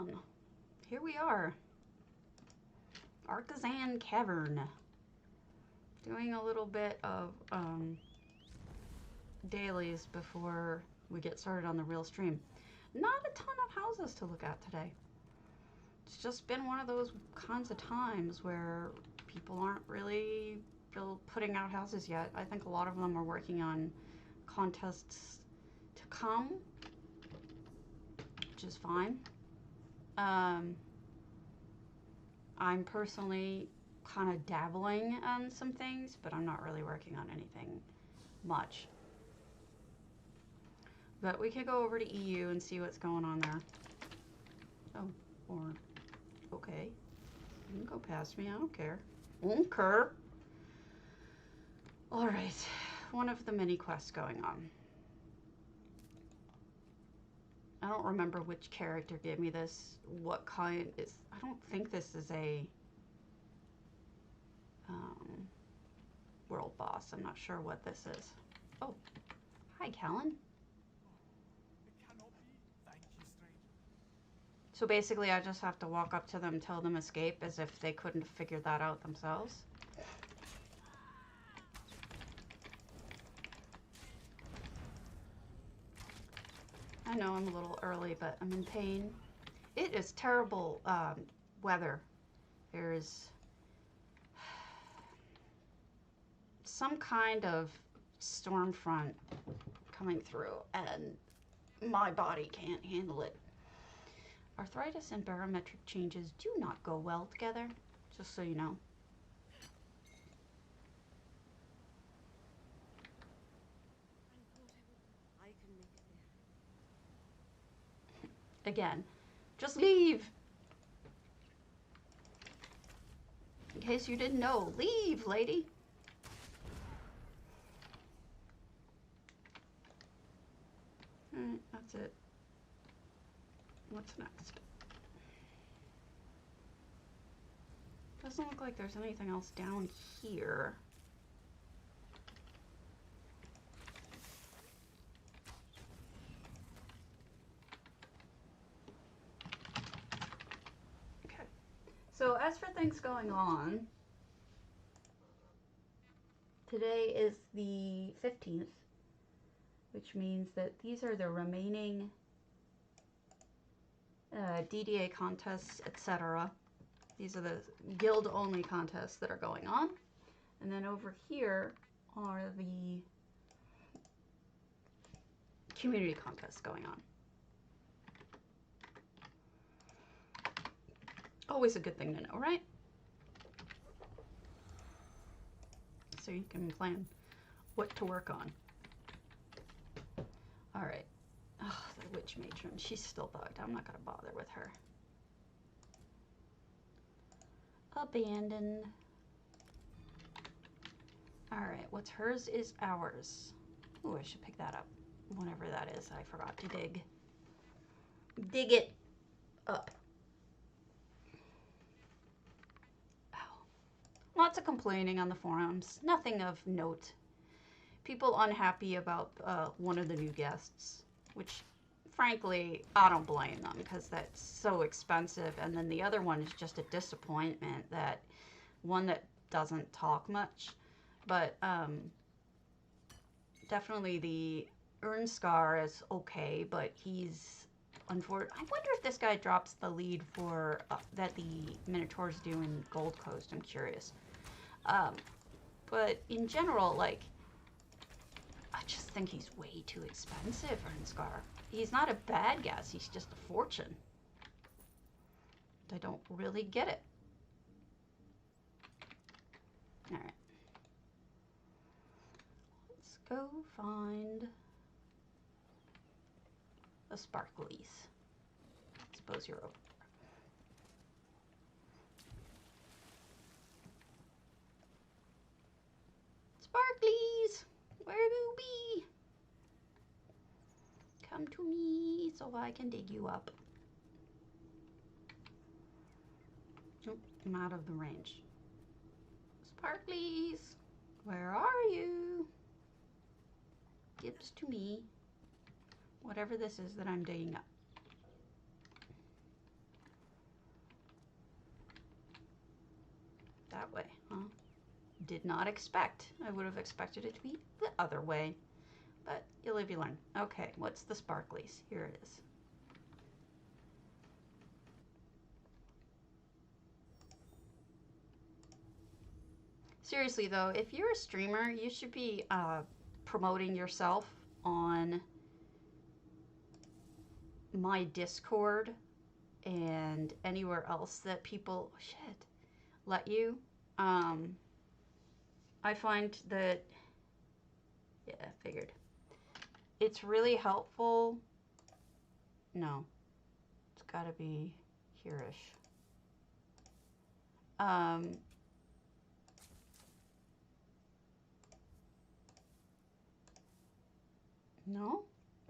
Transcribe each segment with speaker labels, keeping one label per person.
Speaker 1: on. Here we are. Artisan Cavern. Doing a little bit of dailies before we get started on the real stream. Not a ton of houses to look at today. It's just been one of those kinds of times where people aren't really putting out houses yet. I think a lot of them are working on contests to come, which is fine. I'm personally kind of dabbling on some things, but I'm not really working on anything much. But we could go over to EU and see what's going on there. Oh, or, okay. You can go past me, I don't care. Won't care. Alright, one of the mini quests going on. I don't remember which character gave me this, what kind is, I don't think this is a world boss. I'm not sure what this is. Oh, hi Callan. So basically I just have to walk up to them, tell them escape, as if they couldn't figure that out themselves. I know I'm a little early, but I'm in pain. It is terrible weather. There's some kind of storm front coming through, and my body can't handle it. Arthritis and barometric changes do not go well together, just so you know. Again, just leave. In case you didn't know, leave, lady. Alright, that's it. What's next? Doesn't look like there's anything else down here. Okay. So as for things going on, today is the 15th, which means that these are the remaining DDA contests, etc. These are the guild-only contests that are going on. And then over here are the community contests going on. Always a good thing to know, right? So you can plan what to work on. All right. Oh, the witch matron. She's still bugged. I'm not going to bother with her. Abandoned. All right. What's hers is ours. Oh, I should pick that up. Whatever that is. I forgot to dig. Dig it up. Ow. Lots of complaining on the forums. Nothing of note. People unhappy about one of the new guests, which frankly I don't blame them because that's so expensive, and then the other one is just a disappointment, that one that doesn't talk much. But definitely the Ernskar is okay, but he's unfortunate. I wonder if this guy drops the lead for that the Minotaurs do in Gold Coast. I'm curious. But in general, like, I just think he's way too expensive, Ernskar. He's not a bad guess, he's just a fortune. I don't really get it. Alright. Let's go find the sparklies. I suppose you're over there. Sparklies! Where do you be? Come to me so I can dig you up. Oh, I'm out of the range. Sparklies, where are you? Gives to me whatever this is that I'm digging up. that way, huh? Did not expect. I would have expected it to be the other way. But you live, you learn. Okay, what's the sparklies? Here it is. Seriously though, if you're a streamer, you should be promoting yourself on my Discord and anywhere else that people let you. I find that, yeah, I figured. It's really helpful. No, it's gotta be here-ish. No?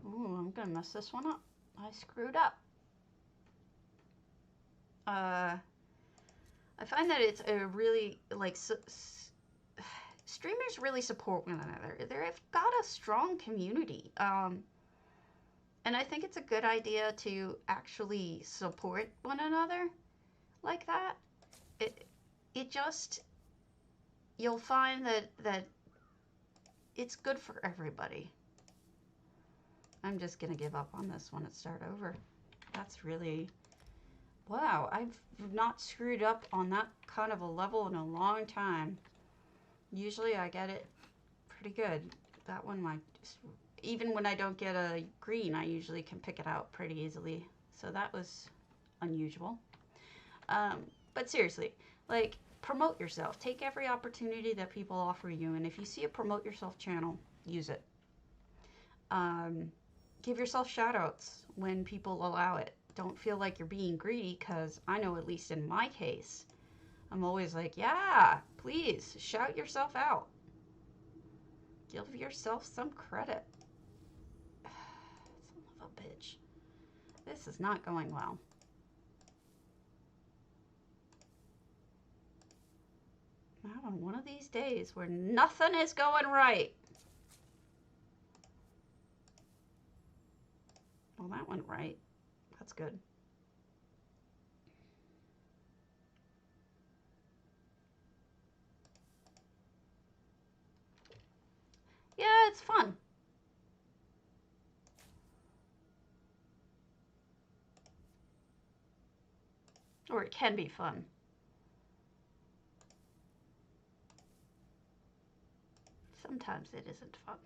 Speaker 1: Ooh, I'm gonna mess this one up. I screwed up. I find that it's a really, like, streamers really support one another. They've got a strong community. And I think it's a good idea to actually support one another like that. It just, you'll find that it's good for everybody. I'm just gonna give up on this one and start over. That's really, wow, I've not screwed up on that kind of a level in a long time. Usually I get it pretty good. That one might just, even when I don't get a green, I usually can pick it out pretty easily. So that was unusual. But seriously, like, promote yourself. Take every opportunity that people offer you. And if you see a promote yourself channel, use it. Give yourself shout outs when people allow it. Don't feel like you're being greedy, because I know, at least in my case, I'm always like, yeah, please shout yourself out. Give yourself some credit. Son of a bitch. This is not going well. Not on one of these days where nothing is going right. Well, that went right. That's good. Yeah, it's fun. Or it can be fun. Sometimes it isn't fun.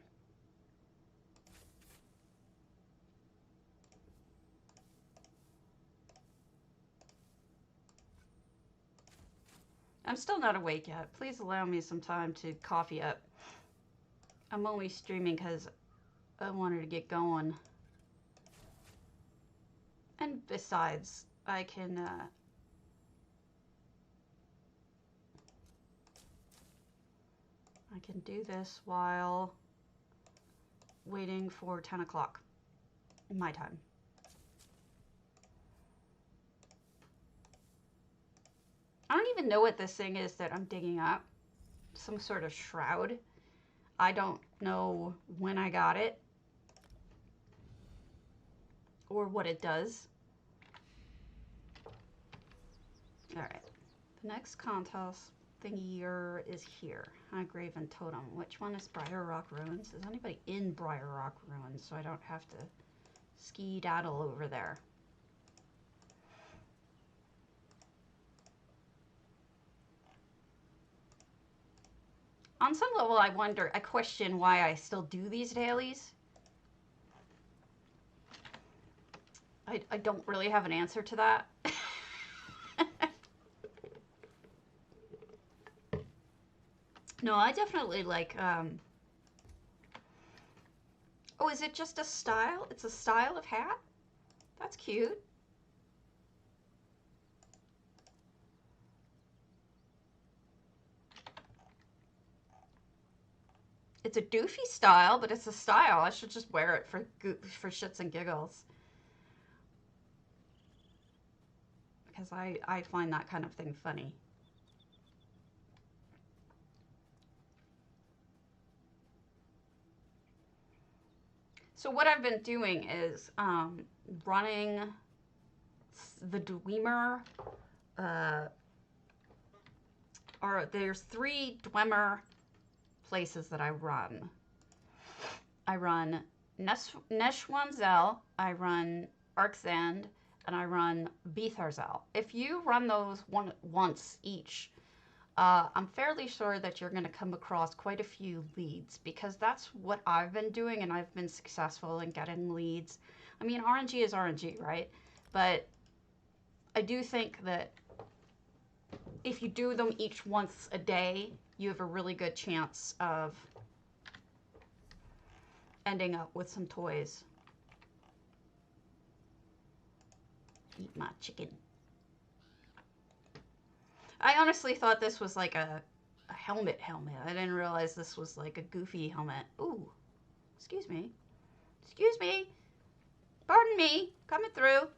Speaker 1: I'm still not awake yet. Please allow me some time to coffee up. I'm only streaming because I wanted to get going. And besides, I can do this while waiting for 10 o'clock my time. I don't even know what this thing is that I'm digging up. Some sort of shroud. I don't know when I got it or what it does. All right, the next contest thingy is here. High Graven Totem. Which one is Briar Rock Ruins? Is anybody in Briar Rock Ruins so I don't have to ski-daddle over there? On some level, I question why I still do these dailies. I don't really have an answer to that. No, I definitely like, oh, is it just a style? It's a style of hat? That's cute. It's a doofy style, but it's a style. I should just wear it for shits and giggles. Because I find that kind of thing funny. So what I've been doing is running the Dwemer there's 3 Dwemer places that I run. I run Neshwanzel, I run Arksand, and I run Beatharzel. If you run those once each, I'm fairly sure that you're going to come across quite a few leads, because that's what I've been doing, and I've been successful in getting leads. I mean, RNG is RNG, right? But I do think that if you do them each once a day, you have a really good chance of ending up with some toys. Eat my chicken. I honestly thought this was like a helmet. I didn't realize this was like a goofy helmet. Ooh, excuse me. Excuse me. Pardon me. Coming through.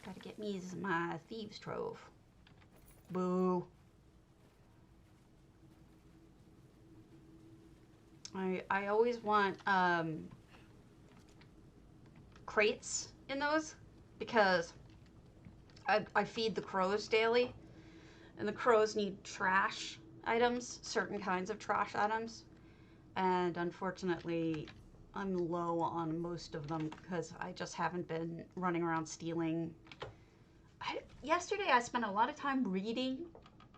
Speaker 1: Gotta get me my thieves trove. Boo. I always want crates in those, because I feed the crows daily, and the crows need trash items, certain kinds of trash items, and unfortunately I'm low on most of them because I just haven't been running around stealing. Yesterday I spent a lot of time reading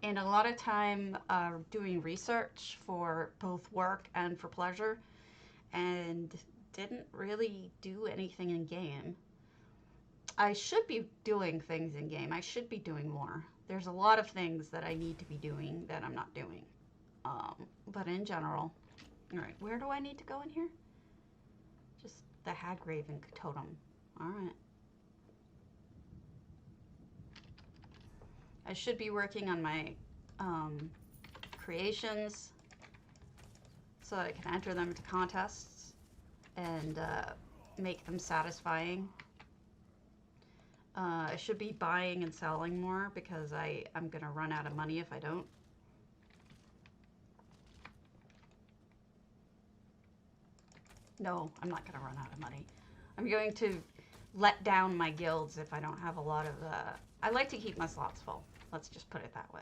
Speaker 1: and a lot of time doing research for both work and for pleasure, and didn't really do anything in game. I should be doing things in game. I should be doing more. There's a lot of things that I need to be doing that I'm not doing. But in general, all right, where do I need to go in here? Just the Hagraven totem. All right. I should be working on my creations so that I can enter them into contests and make them satisfying. I should be buying and selling more because I'm going to run out of money if I don't. No, I'm not going to run out of money. I'm going to let down my guilds if I don't have a lot of... I like to keep my slots full. Let's just put it that way.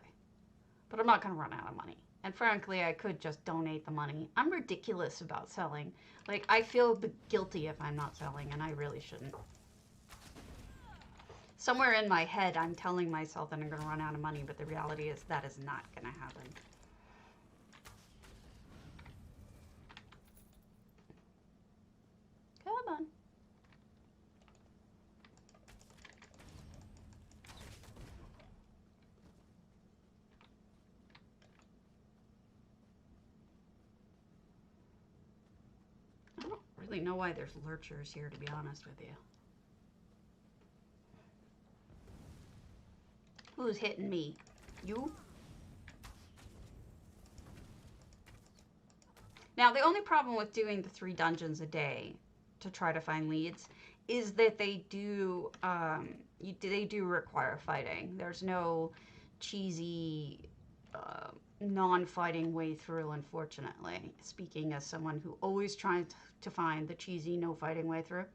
Speaker 1: But I'm not going to run out of money. And frankly, I could just donate the money. I'm ridiculous about selling. Like, I feel guilty if I'm not selling, and I really shouldn't. Somewhere in my head, I'm telling myself that I'm going to run out of money, but the reality is that is not going to happen. Come on. I don't really know why there's lurchers here, to be honest with you. Who's hitting me? You? Now, the only problem with doing the 3 dungeons a day to try to find leads is that they do require fighting. There's no cheesy non-fighting way through, unfortunately. Speaking as someone who always tries to find the cheesy no-fighting way through.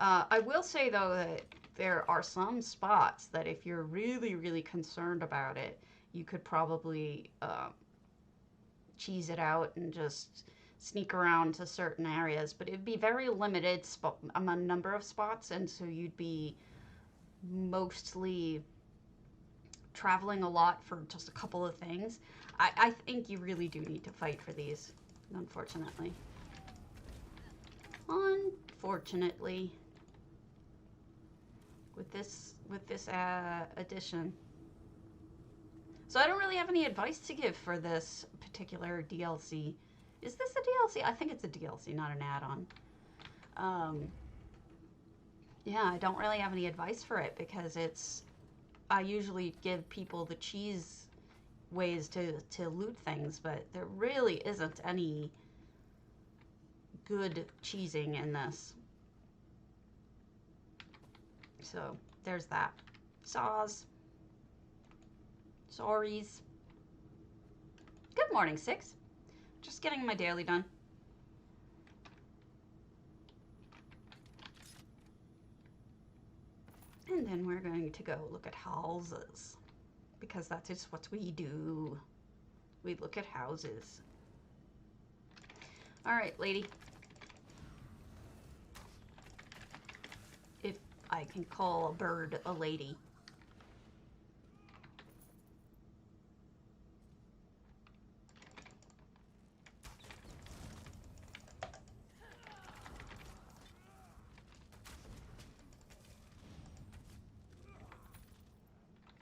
Speaker 1: I will say, though, that there are some spots that if you're really, really concerned about it, you could probably cheese it out and just sneak around to certain areas. But it'd be very limited number of spots, and so you'd be mostly traveling a lot for just a couple of things. I think you really do need to fight for these, unfortunately. Unfortunately. With this addition. So I don't really have any advice to give for this particular DLC. Is this a DLC? I think it's a DLC, not an add-on. Yeah, I don't really have any advice for it because I usually give people the cheese ways to loot things, but there really isn't any good cheesing in this. So, there's that. Saws. Sorries. Good morning, Six. Just getting my daily done. And then we're going to go look at houses. because that's just what we do. We look at houses. All right, lady. If I can call a bird a lady.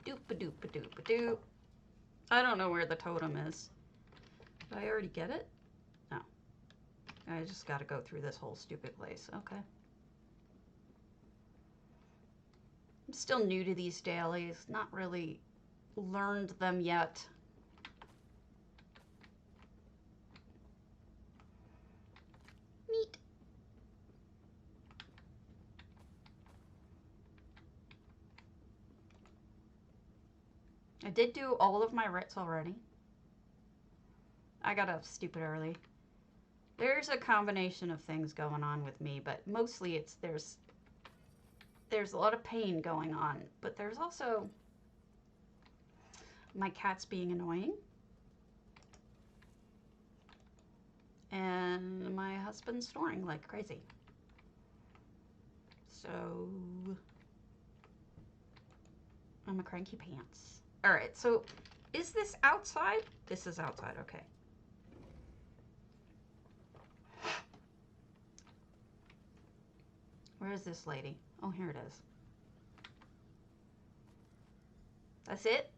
Speaker 1: Doop-a-doop-a-doop-a-doop. I don't know where the totem is. Did I already get it? No. I just gotta go through this whole stupid place. Okay. I'm still new to these dailies. Not really learned them yet. Neat. I did do all of my writs already. I got up stupid early. There's a combination of things going on with me, but mostly it's there's a lot of pain going on, but there's also my cats being annoying and my husband snoring like crazy. So I'm a cranky pants. All right, so is this outside? This is outside, okay. Where is this lady? Oh, here it is. That's it?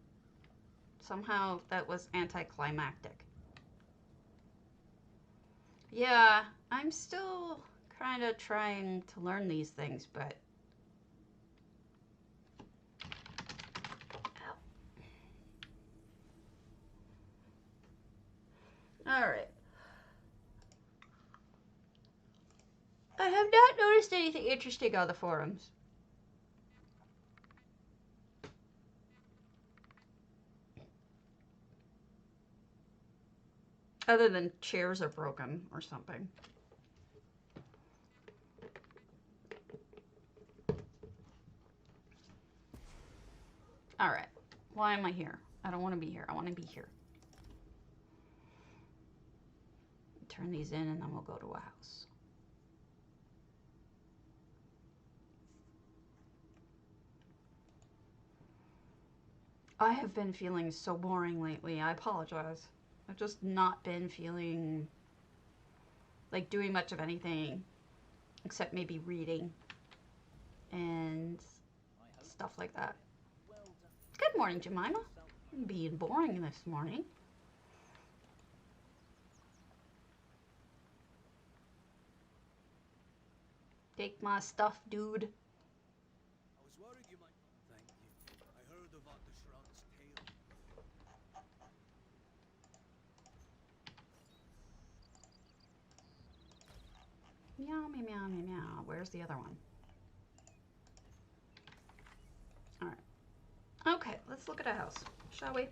Speaker 1: Somehow that was anticlimactic. Yeah, I'm still kind of trying to learn these things, but... All right. I have not noticed anything interesting on the forums. Other than chairs are broken or something. All right. Why am I here? I don't want to be here. I want to be here. Turn these in and then we'll go to a house. I have been feeling so boring lately. I apologize. I've just not been feeling like doing much of anything except maybe reading and stuff like that. Good morning, Jemima. I'm being boring this morning. Take my stuff, dude.
Speaker 2: I was worried you might. Thank you. I heard about the Shroud's tale.
Speaker 1: Meow, meow, meow, meow, meow. Where's the other one? All right. Okay, let's look at a house, shall we?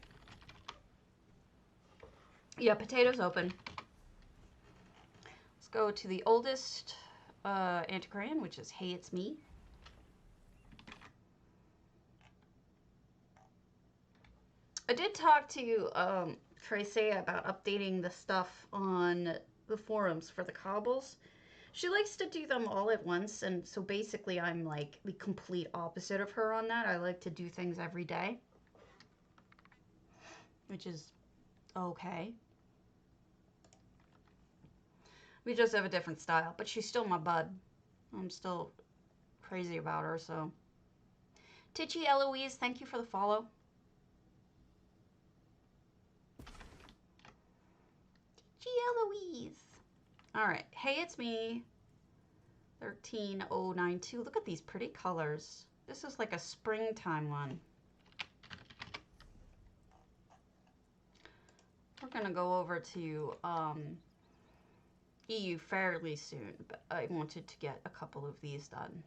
Speaker 1: Yeah, potatoes open. Let's go to the oldest antiquarian, which is Hey, It's Me. I did talk to Tracy about updating the stuff on the forums for the cobbles. She likes to do them all at once, and so basically I'm like the complete opposite of her on that. I like to do things every day, which is okay. We just have a different style, but she's still my bud. I'm still crazy about her, so. Titchy Eloise, thank you for the follow. Titchy Eloise. All right, Hey, It's Me. 13092. Look at these pretty colors. This is like a springtime one. We're gonna go over to EU fairly soon, but I wanted to get a couple of these done.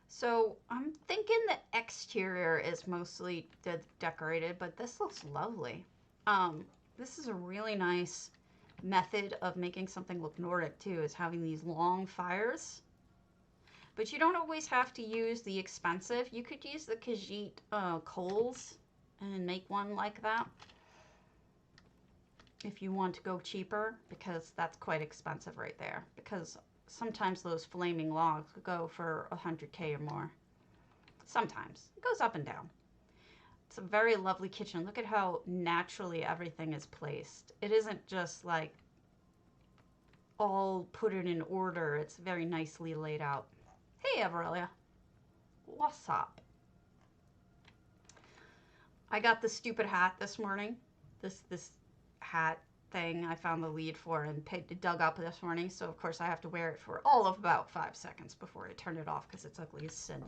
Speaker 1: So I'm thinking the exterior is mostly decorated, but this looks lovely. This is a really nice method of making something look Nordic too, is having these long fires. But you don't always have to use the expensive. You could use the Khajiit coals and make one like that if you want to go cheaper, because that's quite expensive right there. Because sometimes those flaming logs go for 100K or more. Sometimes. It goes up and down. It's a very lovely kitchen. Look at how naturally everything is placed. It isn't just like all put it in order. It's very nicely laid out. Hey, Aurelia. What's up? I got this stupid hat this morning. This hat thing I found the lead for and dug up this morning. So, of course, I have to wear it for all of about 5 seconds before I turn it off because it's ugly as sin.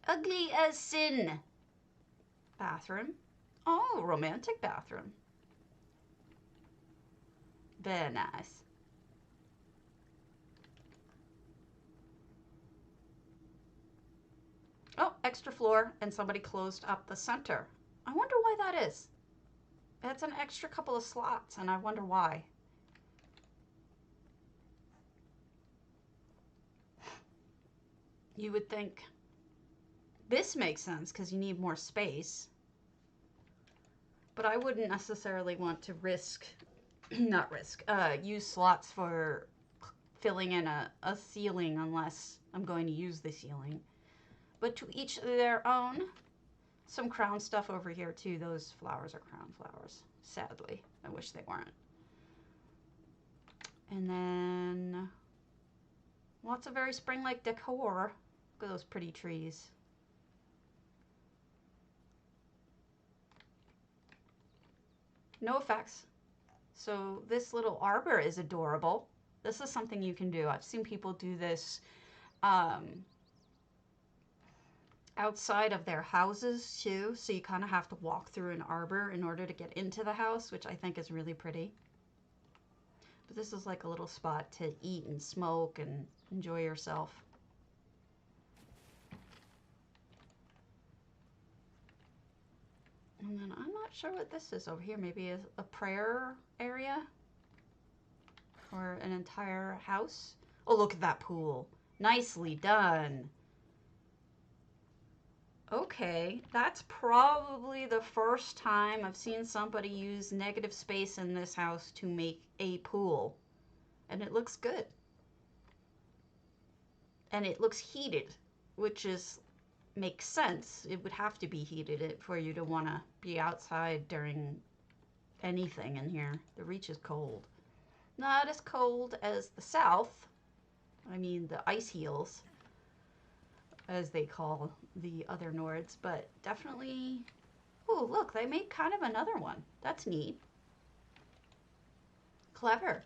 Speaker 1: Ugly as sin. Bathroom. Oh, romantic bathroom. Very nice. Oh, extra floor, and somebody closed up the center. I wonder why that is. It's an extra couple of slots, and I wonder why. You would think this makes sense because you need more space. But I wouldn't necessarily want to use slots for filling in a ceiling unless I'm going to use the ceiling. But to each their own. Some crown stuff over here too. Those flowers are crown flowers. Sadly. I wish they weren't. And then lots of very spring-like decor. Look at those pretty trees. No effects. So this little arbor is adorable. This is something you can do. I've seen people do this outside of their houses too. So you kind of have to walk through an arbor in order to get into the house, which I think is really pretty. But this is like a little spot to eat and smoke and enjoy yourself. And then I'm not sure what this is over here. Maybe a prayer area or an entire house. Oh, look at that pool. Nicely done. Okay, that's probably the first time I've seen somebody use negative space in this house to make a pool. And it looks good. And it looks heated, which makes sense. It would have to be heated for you to want to be outside during anything in here. The Reach is cold. Not as cold as the South. I mean, the ice heels, as they call the other Nords, but definitely. Oh, look, they made kind of another one. That's neat. Clever.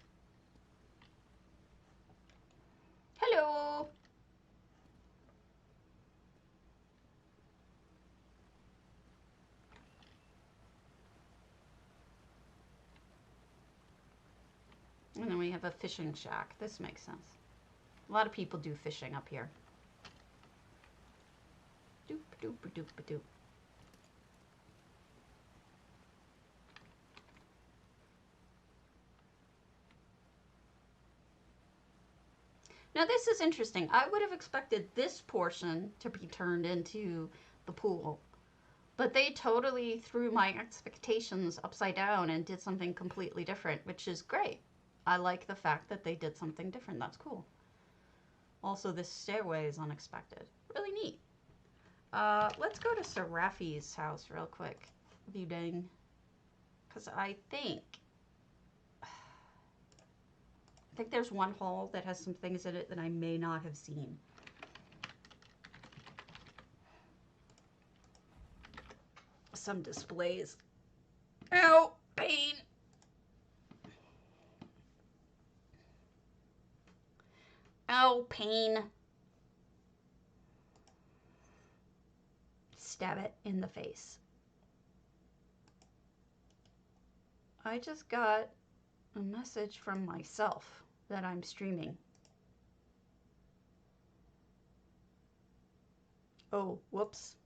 Speaker 1: Hello. And then we have a fishing shack. This makes sense. A lot of people do fishing up here. Doop doop doop doop. Now this is interesting. I would have expected this portion to be turned into the pool, but they totally threw my expectations upside down and did something completely different, which is great. I like the fact that they did something different. That's cool. Also, this stairway is unexpected. Really neat. Let's go to Sir Rafi's house real quick. Viewing. Because I think there's one hall that has some things in it that I may not have seen. Some displays. Ow! Pain! Ow! Pain! Stab it in the face. I just got a message from myself that I'm streaming. Oh, whoops.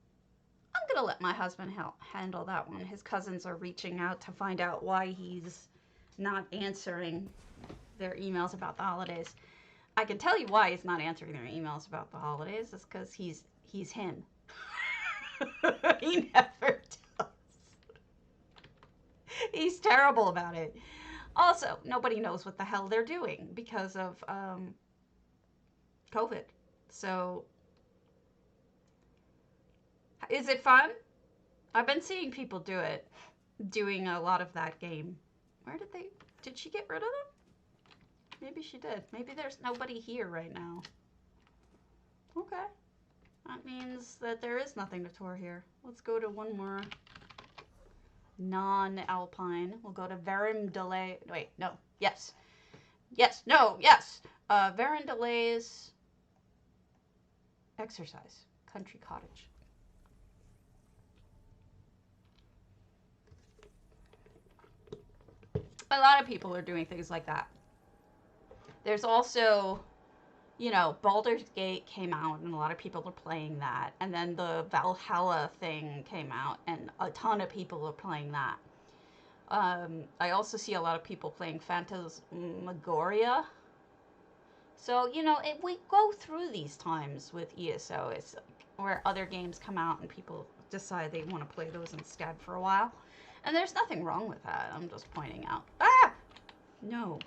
Speaker 1: I'm gonna let my husband handle that one. His cousins are reaching out to find out why he's not answering their emails about the holidays. I can tell you why he's not answering their emails about the holidays. Is because he's him. He never does. He's terrible about it. Also, nobody knows what the hell they're doing because of COVID. So, is it fun? I've been seeing people do it, doing a lot of that game. Where did they? Did she get rid of them? Maybe she did. Maybe there's nobody here right now. Okay. That means that there is nothing to tour here. Let's go to one more non-alpine. We'll go to Verendale. Wait, no. Yes. Yes. No. Yes. Verendale's exercise country cottage. A lot of people are doing things like that. There's also, you know, Baldur's Gate came out and a lot of people are playing that. And then the Valhalla thing came out and a ton of people are playing that. I also see a lot of people playing Phantasmagoria. So, you know, we go through these times with ESO. It's where other games come out and people decide they want to play those instead for a while. And there's nothing wrong with that. I'm just pointing out. Ah! No.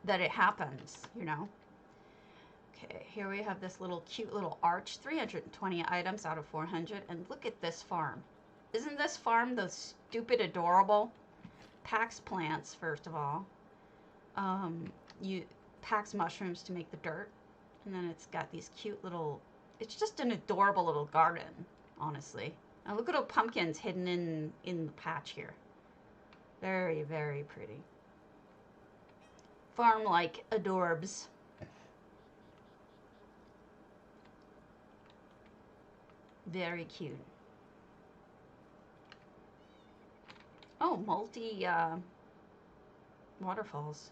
Speaker 1: That it happens, you know. Okay, here we have this little cute little arch. 320 items out of 400. And look at this farm. Isn't this farm the stupid adorable? Packs plants, first of all. You packs mushrooms to make the dirt. And then it's got these cute little... It's just an adorable little garden, honestly. Now look at all pumpkins hidden in the patch here. Very, very pretty. Farm-like adorbs. Very cute. Oh, multi waterfalls.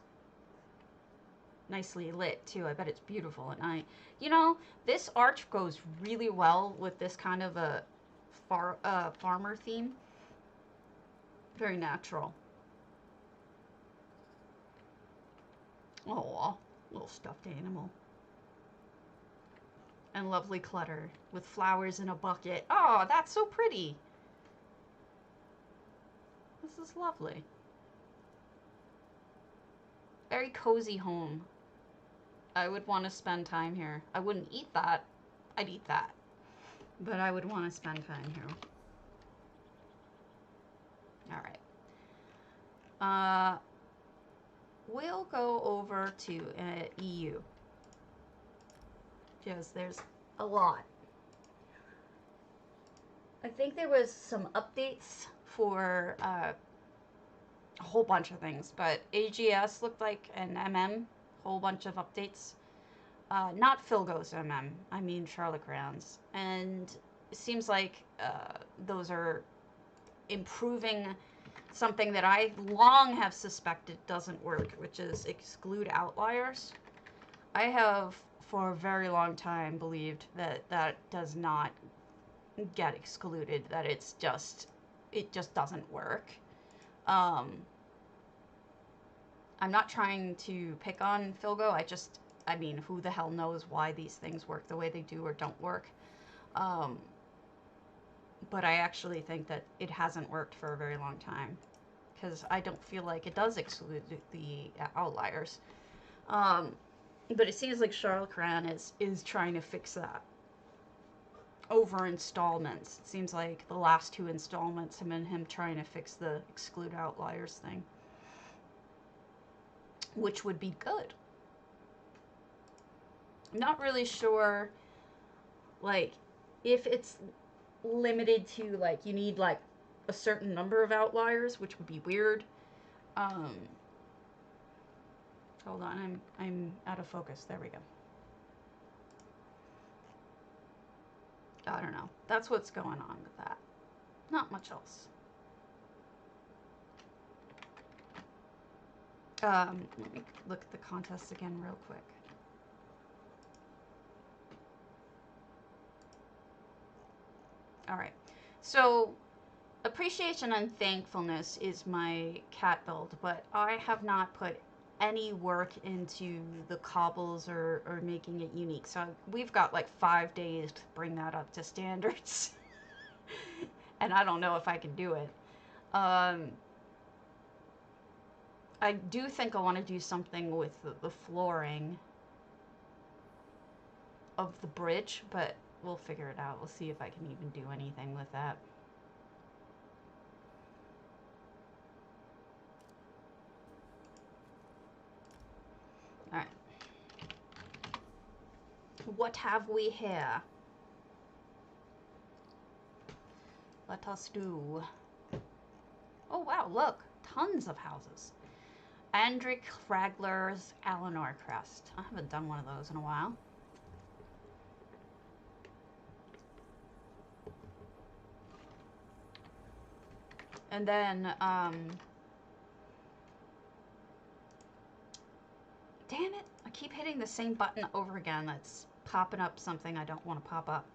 Speaker 1: Nicely lit too. I bet it's beautiful at night. You know, this arch goes really well with this kind of a farmer theme. Very natural. Oh, little stuffed animal. And lovely clutter with flowers in a bucket. Oh, that's so pretty. This is lovely. Very cozy home. I would want to spend time here. I wouldn't eat that. I'd eat that. But I would want to spend time here. Alright. We'll go over to EU. Because there's a lot. I think there was some updates for a whole bunch of things, but AGS looked like an MM, whole bunch of updates. Not Philgo's MM, I mean Charlotte Grounds. And it seems like those are improving something that I long have suspected doesn't work, which is exclude outliers. I have for a very long time believed that that does not get excluded, that it just doesn't work. I'm not trying to pick on Philgo. I mean, who the hell knows why these things work the way they do or don't work. But I actually think that it hasn't worked for a very long time because I don't feel like it does exclude the outliers. But it seems like Charlotte Cran is trying to fix that over installments. It seems like the last 2 installments have been him trying to fix the exclude outliers thing, which would be good. I'm not really sure, like, if it's limited to, like, you need, like, a certain number of outliers, which would be weird. Hold on, I'm out of focus. There we go. I don't know. That's what's going on with that. Not much else. Let me look at the contests again real quick. All right. So, appreciation and thankfulness is my cat build, but I have not put any work into the cobbles or making it unique. So we've got like 5 days to bring that up to standards. And I don't know if I can do it. I do think I want to do something with the flooring of the bridge, but we'll figure it out. We'll see if I can even do anything with that. All right. What have we here? Let us do. Oh wow, look, tons of houses. Andric Ragler's Eleanor Crest. I haven't done one of those in a while. And then, damn it, I keep hitting the same button over again. That's popping up something I don't want to pop up.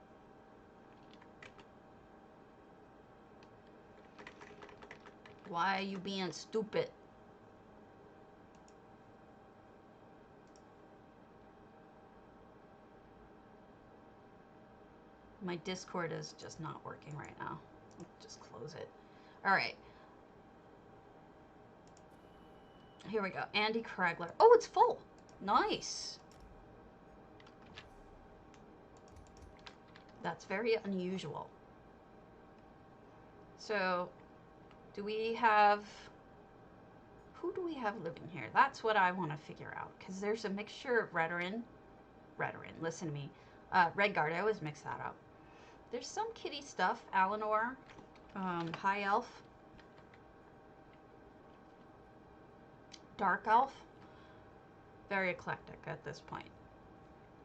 Speaker 1: Why are you being stupid? My Discord is just not working right now. I'll just close it. All right. Here we go. Andy Kragler. Oh, it's full. Nice. That's very unusual. So, do we have... Who do we have living here? That's what I want to figure out. Because there's a mixture of Redoran. Listen to me. Redguard. I always mix that up. There's some kitty stuff. Alinor. High Elf. Dark Elf. Very eclectic at this point.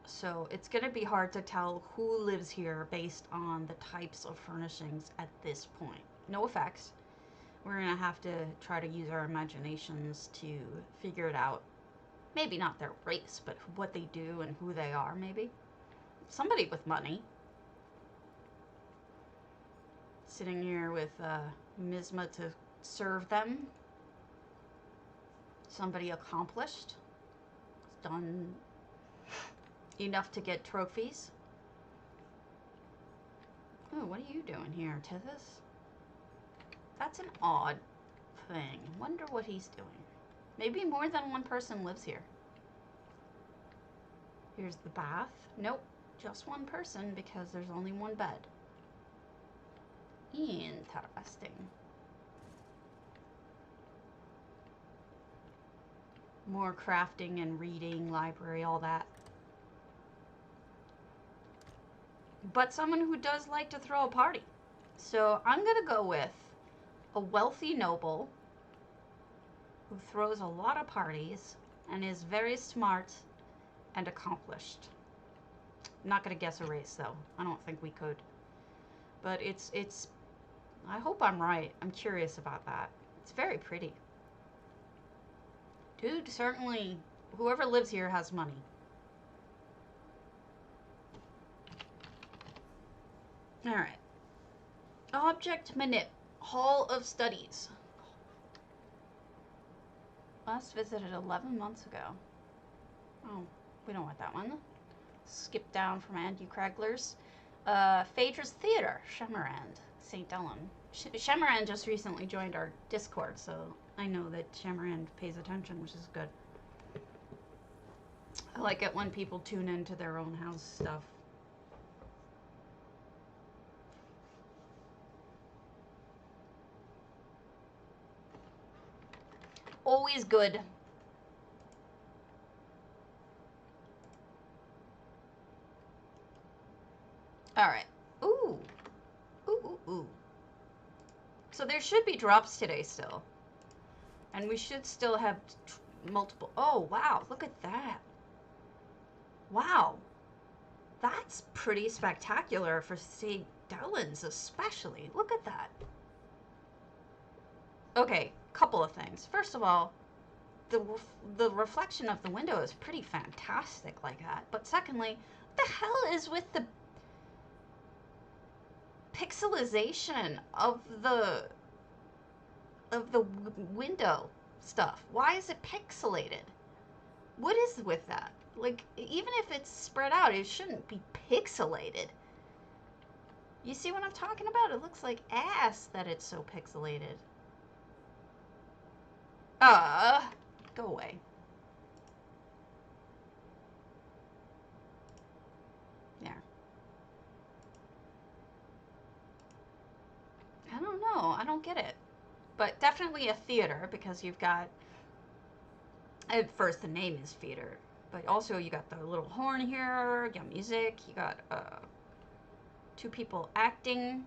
Speaker 1: So it's going to be hard to tell who lives here based on the types of furnishings at this point. No effects. We're going to have to try to use our imaginations to figure it out. Maybe not their race, but what they do and who they are, maybe. Somebody with money. Sitting here with Mizma to serve them. Somebody accomplished. Done enough to get trophies. Oh, what are you doing here, Tithis? That's an odd thing. Wonder what he's doing. Maybe more than one person lives here. Here's the bath. Nope, just one person because there's only one bed. Interesting. More crafting and reading, library, all that. But someone who does like to throw a party. So I'm going to go with a wealthy noble who throws a lot of parties and is very smart and accomplished. I'm not going to guess a race, though. I don't think we could. But it's I hope I'm right. I'm curious about that. It's very pretty. Dude, certainly, whoever lives here has money. Alright. Object Manip. Hall of Studies. Last visited 11 months ago. Oh, we don't want that one. Skip down from Andy Kragler's. Phaedra's Theater. Shemarand. St. Ellen. Shemarand just recently joined our Discord, so I know that Shemarand pays attention, which is good. I like it when people tune into their own house stuff. Always good. Alright. Ooh. Ooh, ooh, ooh. So there should be drops today still. And we should still have multiple... Oh, wow. Look at that. Wow. That's pretty spectacular for St. Delans especially. Look at that. Okay, couple of things. First of all, the reflection of the window is pretty fantastic like that. But secondly, what the hell is with the pixelization of the window? stuff. Why is it pixelated? What is with that? Like, even if it's spread out, it shouldn't be pixelated. You see what I'm talking about? It looks like ass that it's so pixelated. Go away. There. I don't know. I don't get it. But definitely a theater, because you've got, at first the name is theater, but also you got the little horn here, you got music, you got two people acting.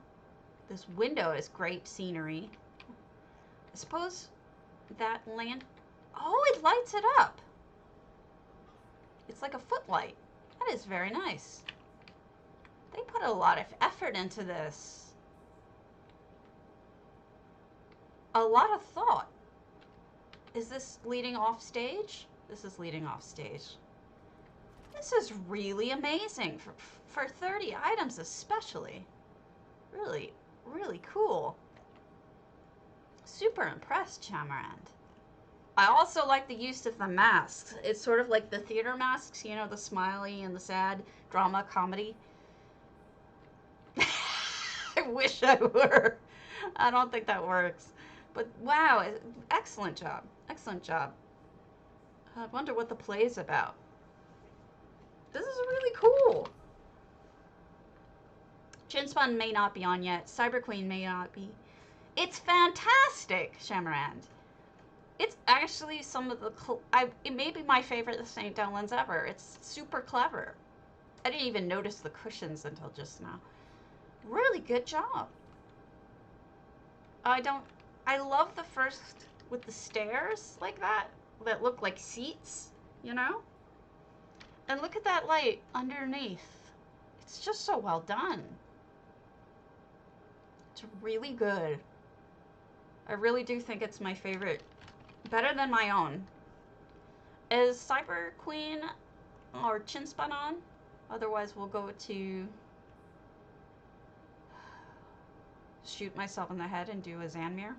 Speaker 1: This window is great scenery. I suppose that land, oh, it lights it up. It's like a footlight. That is very nice. They put a lot of effort into this. A lot of thought. Is this leading off stage? This is leading off stage. This is really amazing for 30 items especially. Really, really cool. Super impressed, Chamarand. I also like the use of the masks. It's sort of like the theater masks, you know, the smiley and the sad drama comedy. I wish I were. I don't think that works. But wow, excellent job. Excellent job. I wonder what the play is about. This is really cool. Chinspun may not be on yet. Cyber Queen may not be. It's fantastic, Shamarand. It's actually some of the... it may be my favorite St. Dylan's ever. It's super clever. I didn't even notice the cushions until just now. Really good job. I love the first with the stairs like that look like seats, you know? And look at that light underneath. It's just so well done. It's really good. I really do think it's my favorite. Better than my own. Is Cyber Queen or Chinspun on? Otherwise we'll go to shoot myself in the head and do a Zanmir.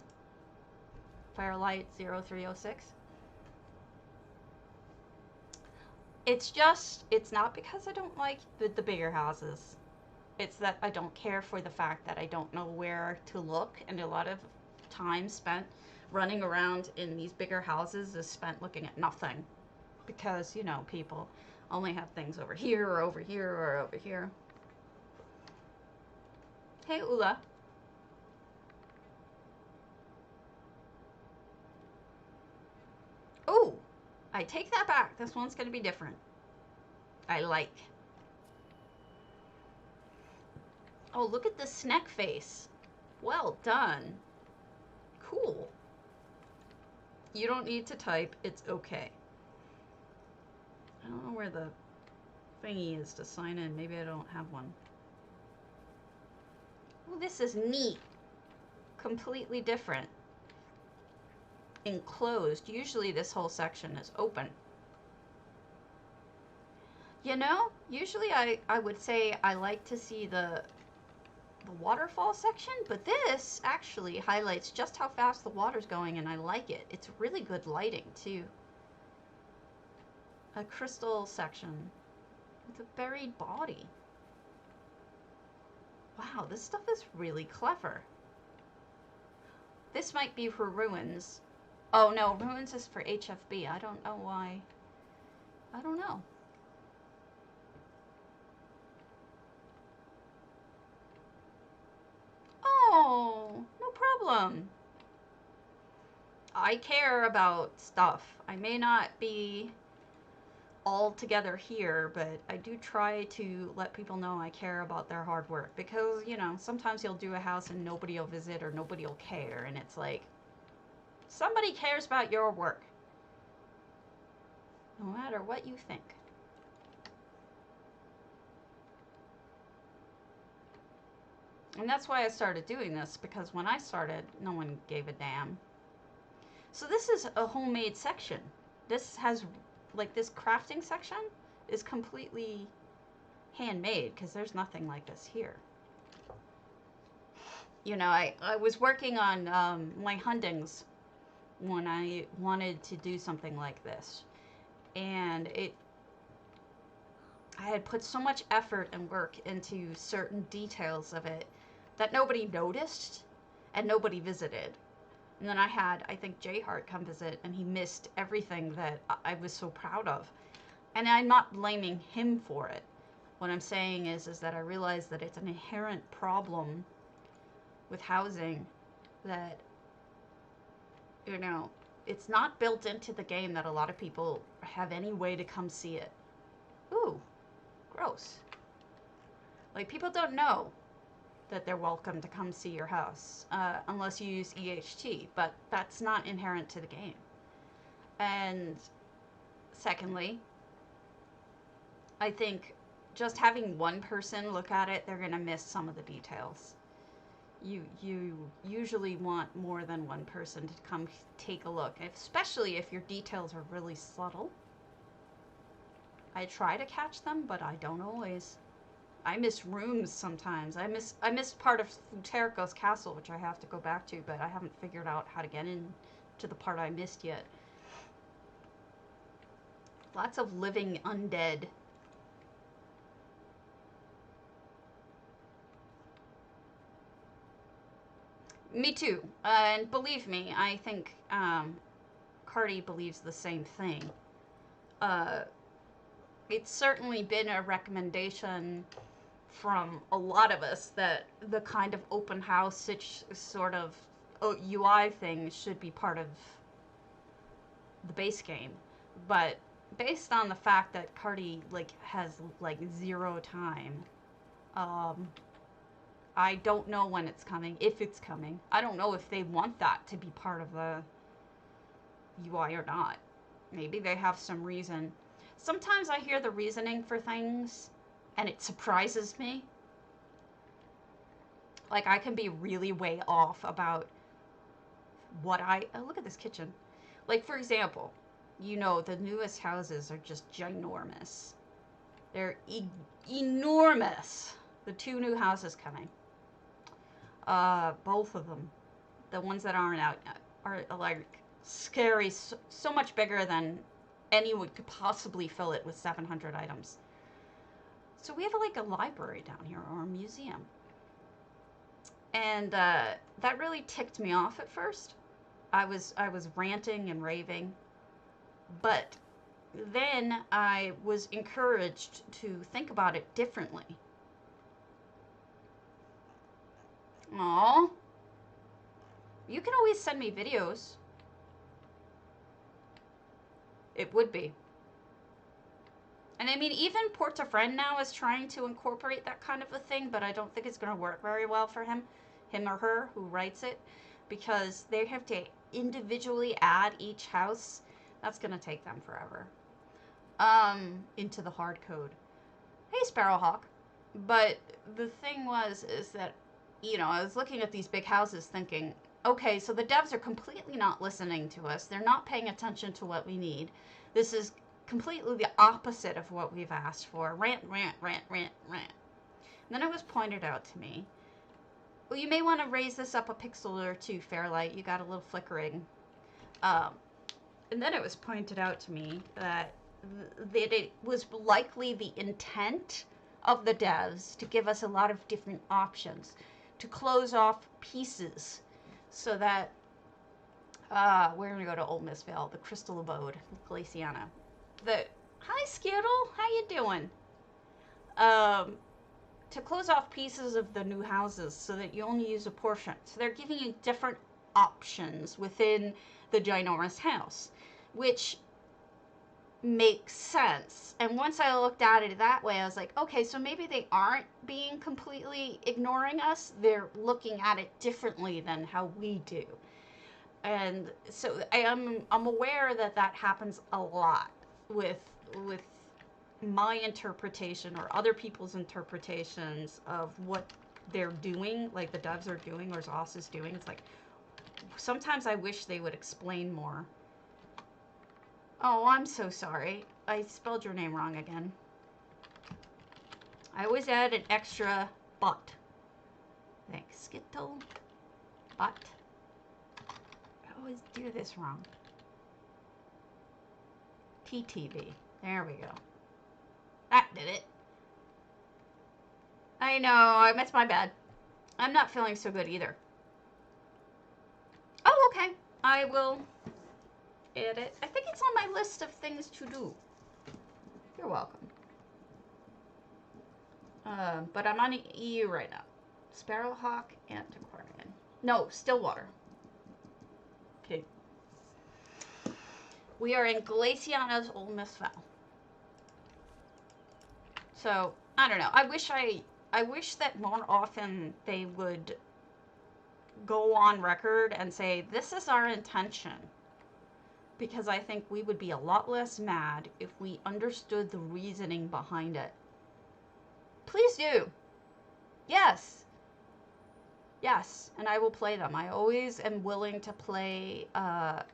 Speaker 1: Firelight 0306. It's not because I don't like the bigger houses. It's that I don't care for the fact that I don't know where to look, and a lot of time spent running around in these bigger houses is spent looking at nothing. Because, you know, people only have things over here or over here or over here. Hey, Ula. Oh, I take that back. This one's going to be different. I like. Oh, look at the snack face. Well done. Cool. You don't need to type. It's okay. I don't know where the thingy is to sign in. Maybe I don't have one. Oh, this is neat. Completely different. Enclosed. Usually this whole section is open. You know, usually I would say I like to see the waterfall section, but this actually highlights just how fast the water's going, and I like it. It's really good lighting too. A crystal section with a buried body. Wow, this stuff is really clever. This might be for ruins. Oh no, ruins is for HFB. I don't know why. I don't know. Oh, no problem. I care about stuff. I may not be all together here, but I do try to let people know I care about their hard work, because, you know, sometimes you'll do a house and nobody will visit or nobody will care, and it's like, somebody cares about your work. No matter what you think. And that's why I started doing this, because when I started, no one gave a damn. So this is a homemade section. This has, like, this crafting section is completely handmade, because there's nothing like this here. You know, I was working on my Hundings when I wanted to do something like this. And I had put so much effort and work into certain details of it that nobody noticed and nobody visited. And then I think Jay Hart come visit, and he missed everything that I was so proud of. And I'm not blaming him for it. What I'm saying is that I realize that it's an inherent problem with housing that, you know, it's not built into the game that a lot of people have any way to come see it. Ooh, gross. Like, people don't know that they're welcome to come see your house unless you use EHT, but that's not inherent to the game. And secondly, I think just having one person look at it, they're going to miss some of the details. You usually want more than one person to come take a look, especially if your details are really subtle. I try to catch them, but I don't always. I miss rooms sometimes. I miss part of Futerco's castle, which I have to go back to, but I haven't figured out how to get in to the part I missed yet. Lots of living undead. Me too. And believe me, I think Cardi believes the same thing. It's certainly been a recommendation from a lot of us that the kind of open house sort of UI thing should be part of the base game. But based on the fact that Cardi has zero time, I don't know when it's coming, if it's coming. I don't know if they want that to be part of the UI or not. Maybe they have some reason. Sometimes I hear the reasoning for things and it surprises me. Like, I can be really way off about what oh, look at this kitchen. Like, for example, you know, the newest houses are just ginormous. They're enormous. The 2 new houses coming. Both of them. The ones that aren't out yet are like scary, so much bigger than anyone could possibly fill it with 700 items. So we have like a library down here, or a museum. And that really ticked me off at first. I was ranting and raving, but then I was encouraged to think about it differently. Aww. You can always send me videos. It would be. And I mean, even Port-a-Friend now is trying to incorporate that kind of a thing, but I don't think it's going to work very well for him or her who writes it, because they have to individually add each house. That's going to take them forever. Into the hard code. Hey, Sparrowhawk. But the thing is that, you know, I was looking at these big houses thinking, okay, so the devs are completely not listening to us. They're not paying attention to what we need. This is completely the opposite of what we've asked for. Rant, rant, rant, rant, rant. And then it was pointed out to me, well, you may want to raise this up a pixel or two, Fairlight. You got a little flickering. And then it was pointed out to me that it was likely the intent of the devs to give us a lot of different options, to close off pieces, so that we're gonna go to Old Miss Vale, the Crystal Abode, Glaciana. Hi Skittle, how you doing? To close off pieces of the new houses so that you only use a portion. So they're giving you different options within the ginormous house, which makes sense. And once I looked at it that way, I was like, okay, so maybe they aren't being completely ignoring us. They're looking at it differently than how we do. And so I'm aware that happens a lot with my interpretation or other people's interpretations of what they're doing, like the devs are doing or Zoss is doing. It's like, sometimes I wish they would explain more. Oh, I'm so sorry. I spelled your name wrong again. I always add an extra but. Thanks, Skittle. But. always do this wrong. TTV. There we go. That did it. I know, it's my bad. I'm not feeling so good either. Oh, okay. I will add it. I think it's on my list of things to do. You're welcome. But I'm on EU right now. Sparrowhawk, Antiquarian. No, Stillwater. Okay. We are in Glaciana's Old Miss Val. So, I don't know. I wish that more often they would go on record and say, this is our intention. Because I think we would be a lot less mad if we understood the reasoning behind it. Please do. Yes. Yes, and I will play them. I always am willing to play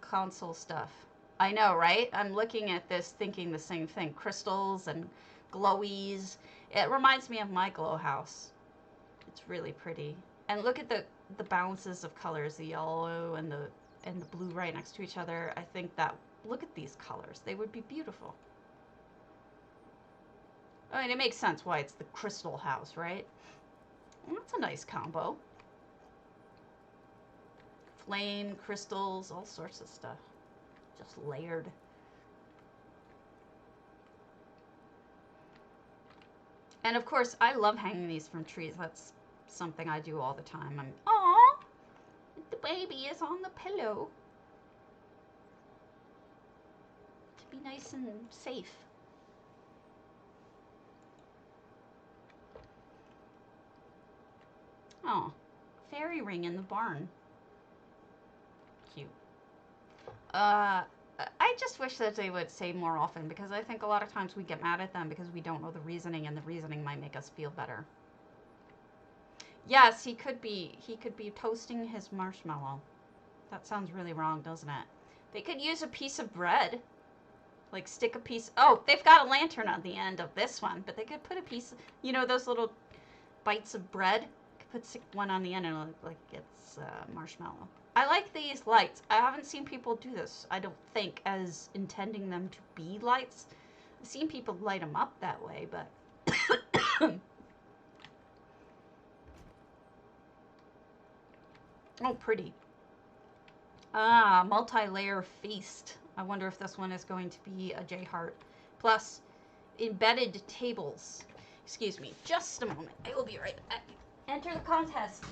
Speaker 1: console stuff. I know, right? I'm looking at this thinking the same thing. Crystals and glowies. It reminds me of my glow house. It's really pretty. And look at the balances of colors, the yellow and the blue right next to each other. I think that, look at these colors. They would be beautiful. I mean, it makes sense why it's the crystal house, right? Well, that's a nice combo. Flame, crystals, all sorts of stuff. Just layered. And of course, I love hanging these from trees. That's something I do all the time. Aw, the baby is on the pillow. To be nice and safe. Oh, fairy ring in the barn. Cute. I just wish that they would say more often, because I think a lot of times we get mad at them because we don't know the reasoning, and the reasoning might make us feel better. Yes, he could be toasting his marshmallow. That sounds really wrong, doesn't it? They could use a piece of bread. Like stick a piece, oh, they've got a lantern on the end of this one, but they could put a piece, you know, those little bites of bread? Could put one on the end and it'll look like it's marshmallow. I like these lights. I haven't seen people do this, I don't think, as intending them to be lights. I've seen people light them up that way, but... Oh, pretty. Ah, multi-layer feast. I wonder if this one is going to be a J-Heart. Plus, embedded tables. Excuse me, just a moment. I will be right back. Enter the contest.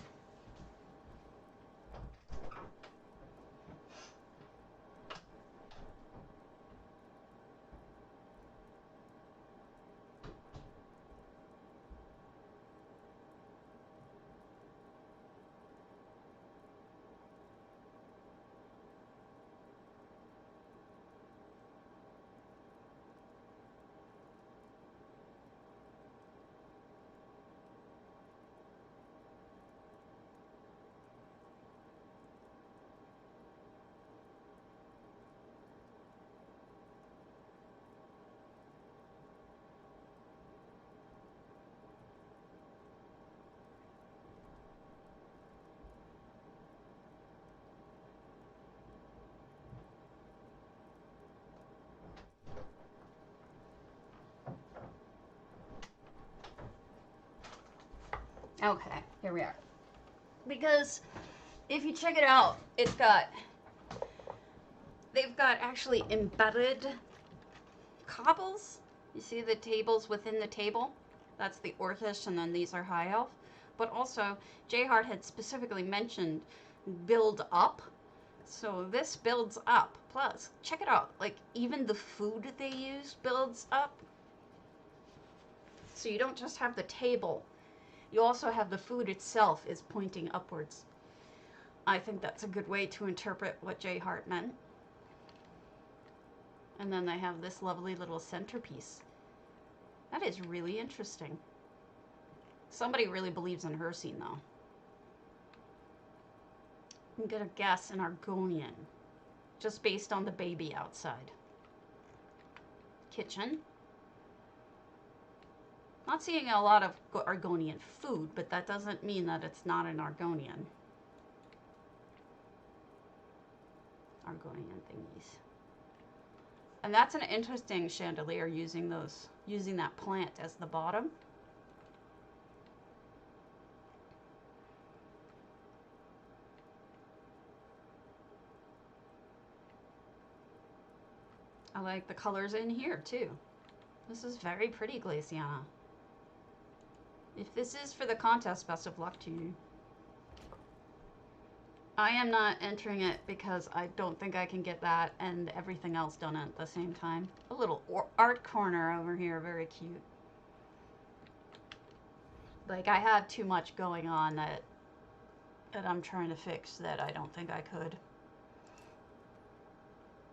Speaker 1: Okay, here we are. Because if you check it out, they've got actually embedded cobbles. You see the tables within the table? That's the Orcish, and then these are High Elf. But also, J-Heart had specifically mentioned build up. So this builds up. Plus, check it out. Like, even the food they use builds up. So you don't just have the table. You also have the food itself is pointing upwards. I think that's a good way to interpret what J-Heart meant. And then they have this lovely little centerpiece. That is really interesting. Somebody really believes in her scene, though. I'm gonna guess an Argonian, just based on the baby outside. Kitchen. Not seeing a lot of Argonian food, but that doesn't mean that it's not an Argonian. Argonian thingies. And that's an interesting chandelier using that plant as the bottom. I like the colors in here too. This is very pretty, Glaciana. If this is for the contest, best of luck to you. I am not entering it because I don't think I can get that and everything else done at the same time. A little art corner over here, very cute. Like, I have too much going on that I'm trying to fix that I don't think I could.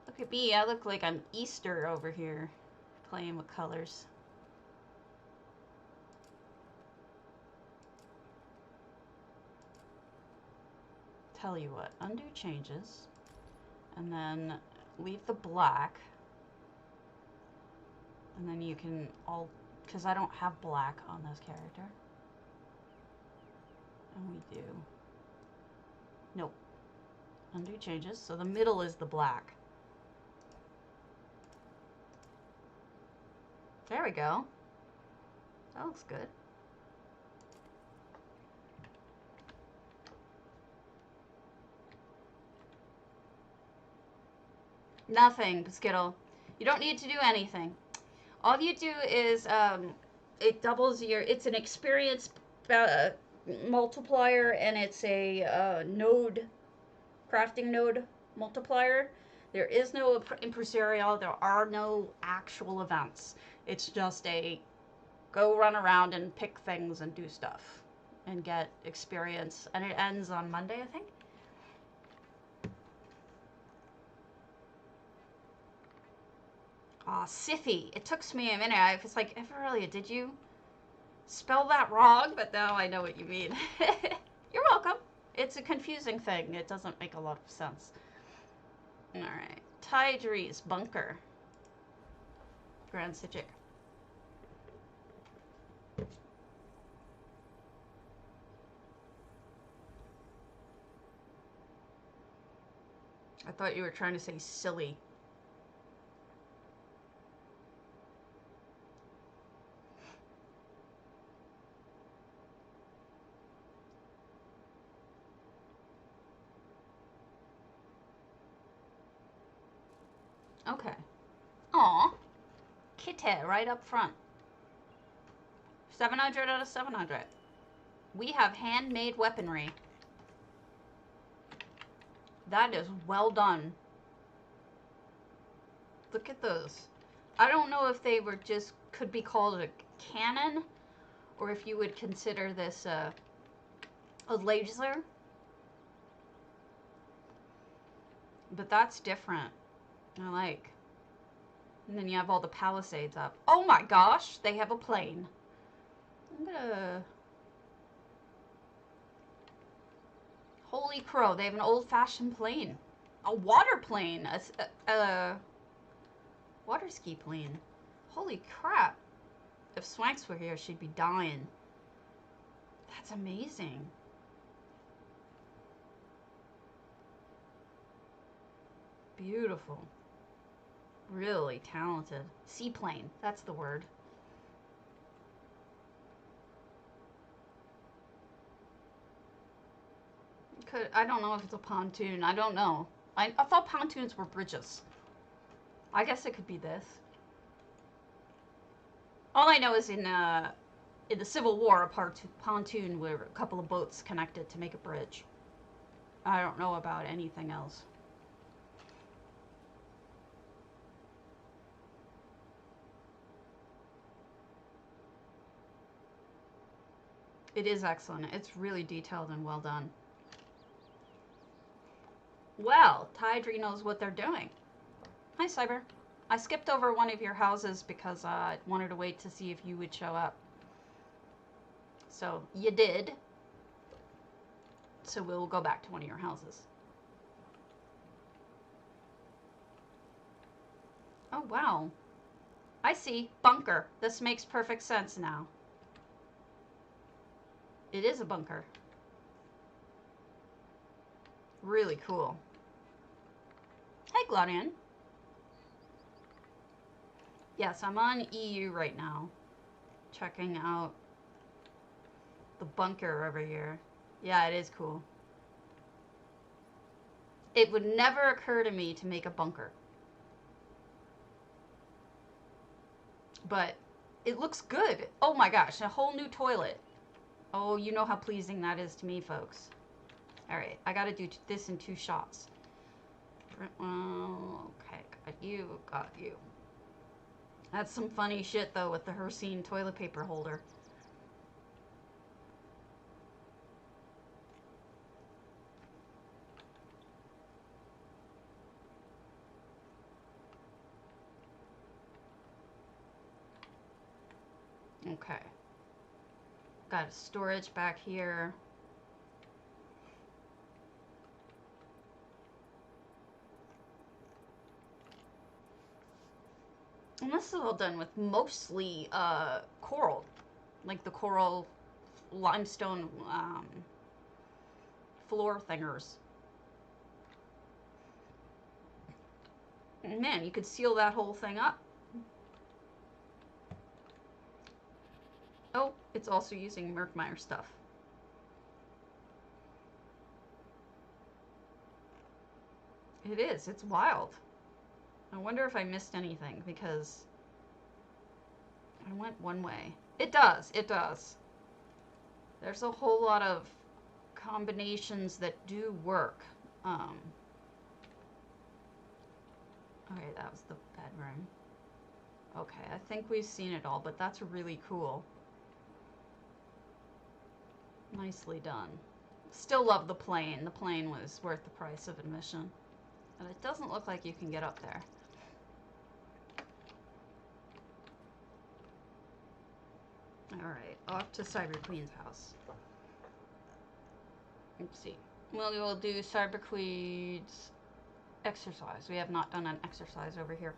Speaker 1: Look at me, I look like I'm Easter over here, playing with colors. Tell you what, undo changes, and then leave the black, and then you can because I don't have black on this character. And we do. Nope. Undo changes, so the middle is the black. There we go. That looks good. Nothing, Skittle. You don't need to do anything. All you do is, it doubles it's an experience multiplier, and it's a node, crafting node multiplier. There is no impresario. There are no actual events. It's just a go run around and pick things and do stuff and get experience. And it ends on Monday, I think. Aw, Sithy. It took me a minute. I was like, Everelia, did you spell that wrong? But now I know what you mean. You're welcome. It's a confusing thing. It doesn't make a lot of sense. Alright. Tidre's Bunker. Grand Sijic. I thought you were trying to say silly. Okay. Aw. Kitty right up front. 700 out of 700. We have handmade weaponry. That is well done. Look at those. I don't know if they were just could be called a cannon, or if you would consider this a laser. But that's different. I like. And then you have all the palisades up. Oh my gosh, they have a plane. I'm gonna... Holy crow, they have an old-fashioned plane. A water plane. A water ski plane. Holy crap. If Swanks were here, she'd be dying. That's amazing. Beautiful. Really talented. Seaplane, that's the word. I don't know if it's a pontoon. I don't know. I thought pontoons were bridges. I guess it could be this. All I know is in the Civil War, a pontoon were a couple of boats connected to make a bridge. I don't know about anything else. It is excellent. It's really detailed and well done. Well, Tidre knows what they're doing. Hi, Cyber. I skipped over one of your houses because I wanted to wait to see if you would show up. So, you did. So we'll go back to one of your houses. Oh, wow. I see. Bunker. This makes perfect sense now. It is a bunker. Really cool. Gladian. Yes, I'm on EU right now. Checking out the bunker over here. Yeah, it is cool. It would never occur to me to make a bunker. But it looks good. Oh my gosh, a whole new toilet. Oh, you know how pleasing that is to me, folks. Alright, I gotta do this in 2 shots. Okay, got you, got you. That's some funny shit, though, with the Hercene toilet paper holder. Okay. Got a storage back here. And this is all done with mostly coral. Like the coral limestone floor thingers. Man, you could seal that whole thing up. Oh, it's also using Merkmeyer stuff. It is. It's wild. I wonder if I missed anything because I went one way. It does. It does. There's a whole lot of combinations that do work. Okay, that was the bedroom. Okay, I think we've seen it all, but that's really cool. Nicely done. Still love the plane. The plane was worth the price of admission. And it doesn't look like you can get up there. Alright, off to Cyber Queen's house. Let's see. Well, we will do Cyber Queen's exercise. We have not done an exercise over here.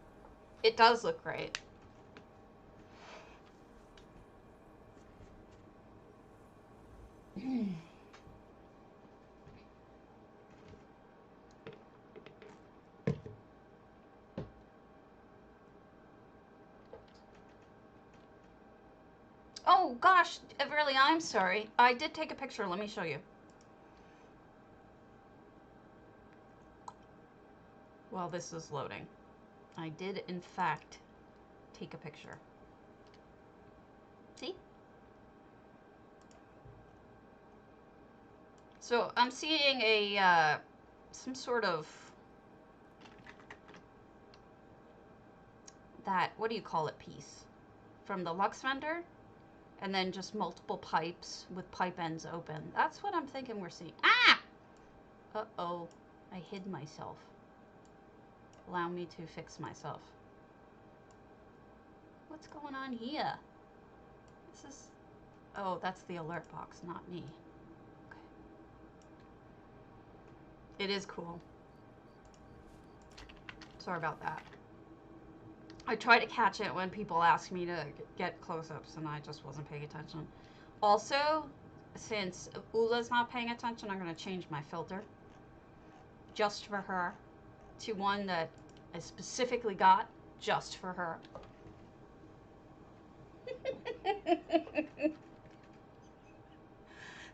Speaker 1: It does look great. Oh gosh, really, I'm sorry. I did take a picture. Let me show you. While this is loading. I did, in fact, take a picture. See? So I'm seeing a, some sort of, that, what do you call it, piece from the Lux vendor? And then just multiple pipes with pipe ends open. That's what I'm thinking we're seeing. Ah! Uh-oh. I hid myself. Allow me to fix myself. What's going on here? This is... Oh, that's the alert box, not me. Okay. It is cool. Sorry about that. I try to catch it when people ask me to get close-ups, and I just wasn't paying attention. Also, since Ula's not paying attention, I'm going to change my filter. Just for her. To one that I specifically got just for her.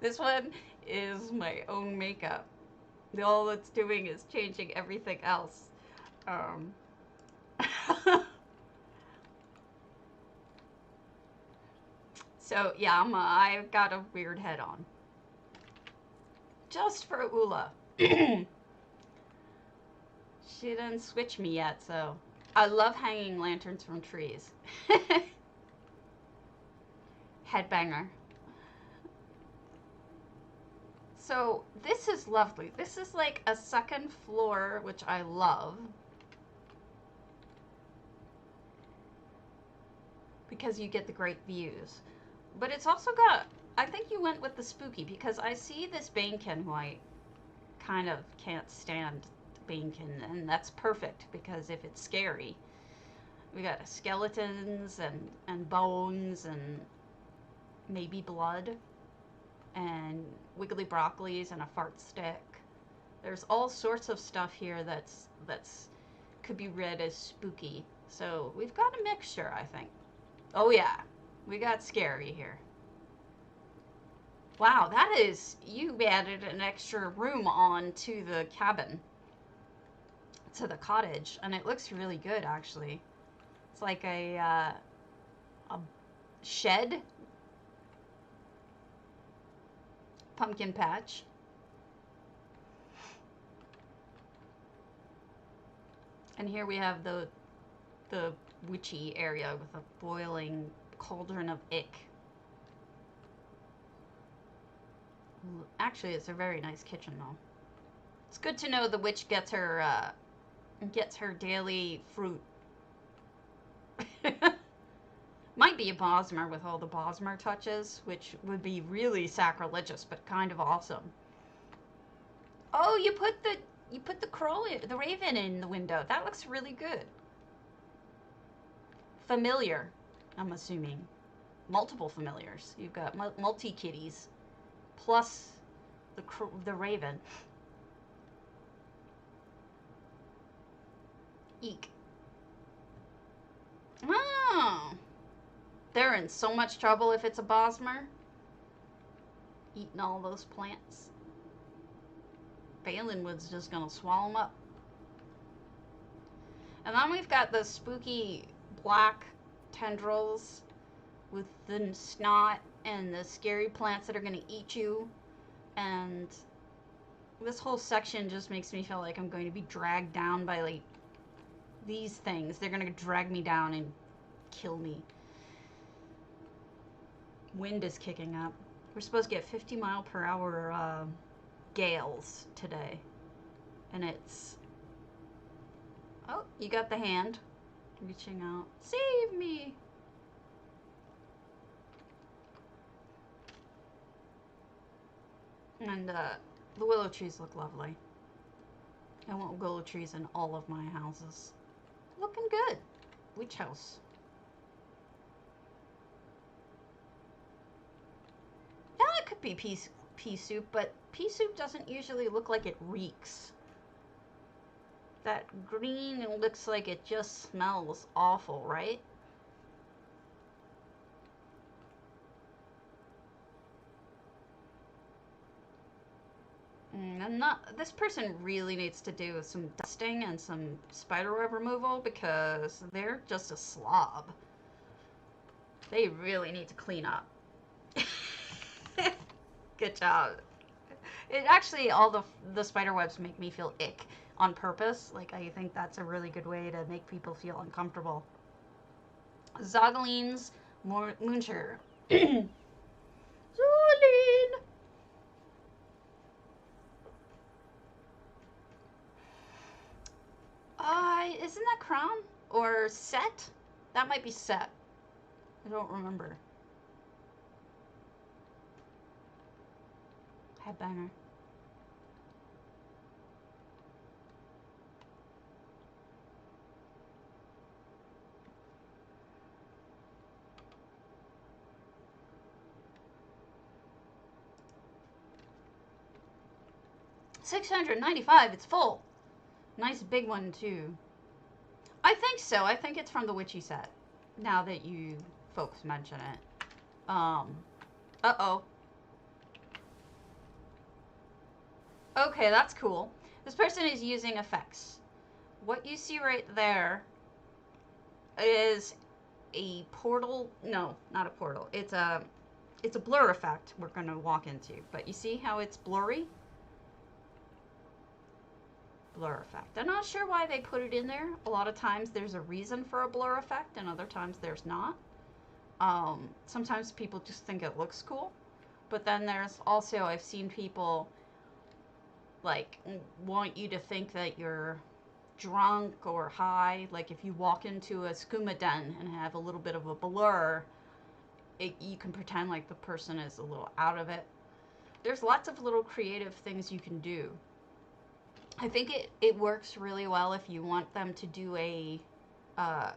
Speaker 1: This one is my own makeup. All it's doing is changing everything else. So yeah, I've got a weird head on. Just for Ula. She didn't switch me yet, so I love hanging lanterns from trees. Headbanger. So this is lovely. This is like a second floor, which I love. Because you get the great views. But it's also got, I think you went with the spooky, because I see this Banekin who I kind of can't stand Banekin, and that's perfect, because if it's scary, we got skeletons and bones and maybe blood and wiggly broccolis and a fart stick. There's all sorts of stuff here that's could be read as spooky. So we've got a mixture, I think. Oh yeah, we got scary here. Wow, that is, you added an extra room on to the cabin, to the cottage, and it looks really good actually. It's like a shed, pumpkin patch. And here we have the witchy area with a boiling cauldron of ick. Actually, it's a very nice kitchen though. It's good to know the witch gets her daily fruit. Might be a Bosmer with all the Bosmer touches, which would be really sacrilegious, but kind of awesome. Oh, you put the crow, the raven in the window. That looks really good. Familiar, I'm assuming. Multiple familiars. You've got multi kitties, plus the raven. Eek. Oh. They're in so much trouble if it's a Bosmer. Eating all those plants. Valenwood's just gonna swallow them up. And then we've got the spooky black tendrils with the snot and the scary plants that are gonna eat you. And this whole section just makes me feel like I'm going to be dragged down by like these things. They're gonna drag me down and kill me. Wind is kicking up. We're supposed to get 50-mile-per-hour gales today. And it's... Oh, you got the hand. Reaching out. Save me! And the willow trees look lovely. I want willow trees in all of my houses. Looking good. Witch house. Yeah, it could be pea soup, but pea soup doesn't usually look like it reeks. That green looks like it just smells awful, right? And this person really needs to do some dusting and some spiderweb removal because they're just a slob. They really need to clean up. Good job. It actually, all the spider webs make me feel ick on purpose. Like, I think that's a really good way to make people feel uncomfortable. Zogaline's Moonshire. Zogaline! Isn't that Crown? Or Set? That might be Set. I don't remember. Headbanger. $695. It's full. Nice big one too. I think so. I think it's from the Witchy set. Now that you folks mention it. Uh-oh. Okay, that's cool. This person is using effects. What you see right there is a portal. No, not a portal. It's a blur effect we're going to walk into. But you see how it's blurry? Blur effect. I'm not sure why they put it in there. A lot of times there's a reason for a blur effect and other times there's not. Sometimes people just think it looks cool. But then there's also, I've seen people like want you to think that you're drunk or high. Like if you walk into a skooma den and have a little bit of a blur, you can pretend like the person is a little out of it. There's lots of little creative things you can do. I think it works really well if you want them to do a, yeah,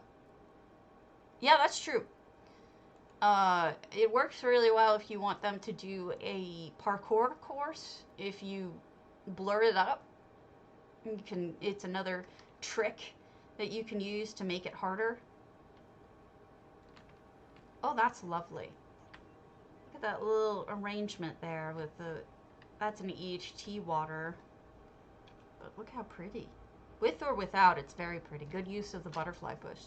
Speaker 1: that's true. It works really well if you want them to do a parkour course. If you blur it up, it's another trick that you can use to make it harder. Oh, that's lovely. Look at that little arrangement there with the, that's an EHT water. But look how pretty. With or without, it's very pretty. Good use of the butterfly bush.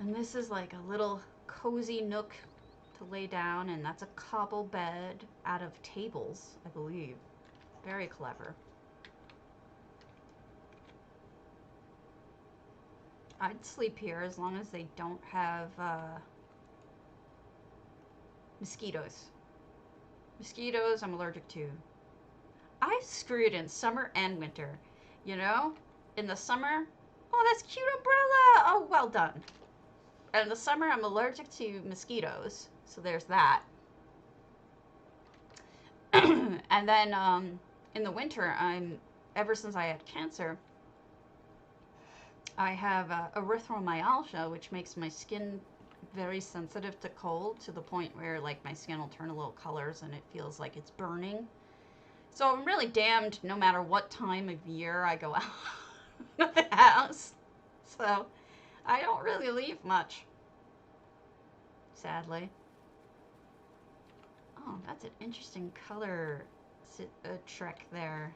Speaker 1: And this is like a little cozy nook to lay down, and that's a cobble bed out of tables, I believe. Very clever. I'd sleep here as long as they don't have mosquitoes. Mosquitoes I'm allergic to. I screwed in summer and winter. You know? In the summer, oh, that's a cute umbrella! Oh, well done. And in the summer, I'm allergic to mosquitoes. So there's that. And then in the winter, ever since I had cancer, I have erythromyalgia, which makes my skin very sensitive to cold, to the point where like my skin will turn a little colors and it feels like it's burning. So I'm really damned no matter what time of year I go out of the house. So I don't really leave much, sadly. Oh, that's an interesting color trick there.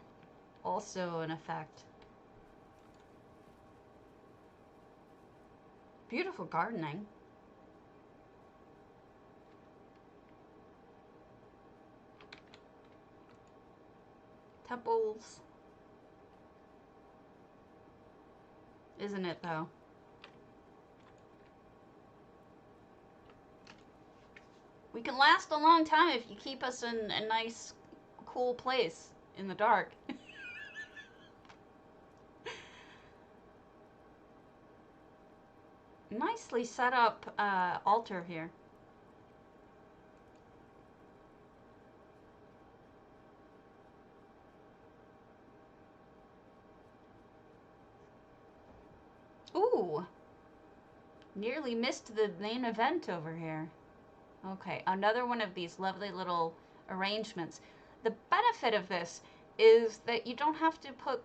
Speaker 1: Also an effect. Beautiful gardening. Temples. Isn't it, though? We can last a long time if you keep us in a nice, cool place in the dark. Nicely set up altar here. Ooh. Nearly missed the main event over here. Okay, another one of these lovely little arrangements. The benefit of this is that you don't have to put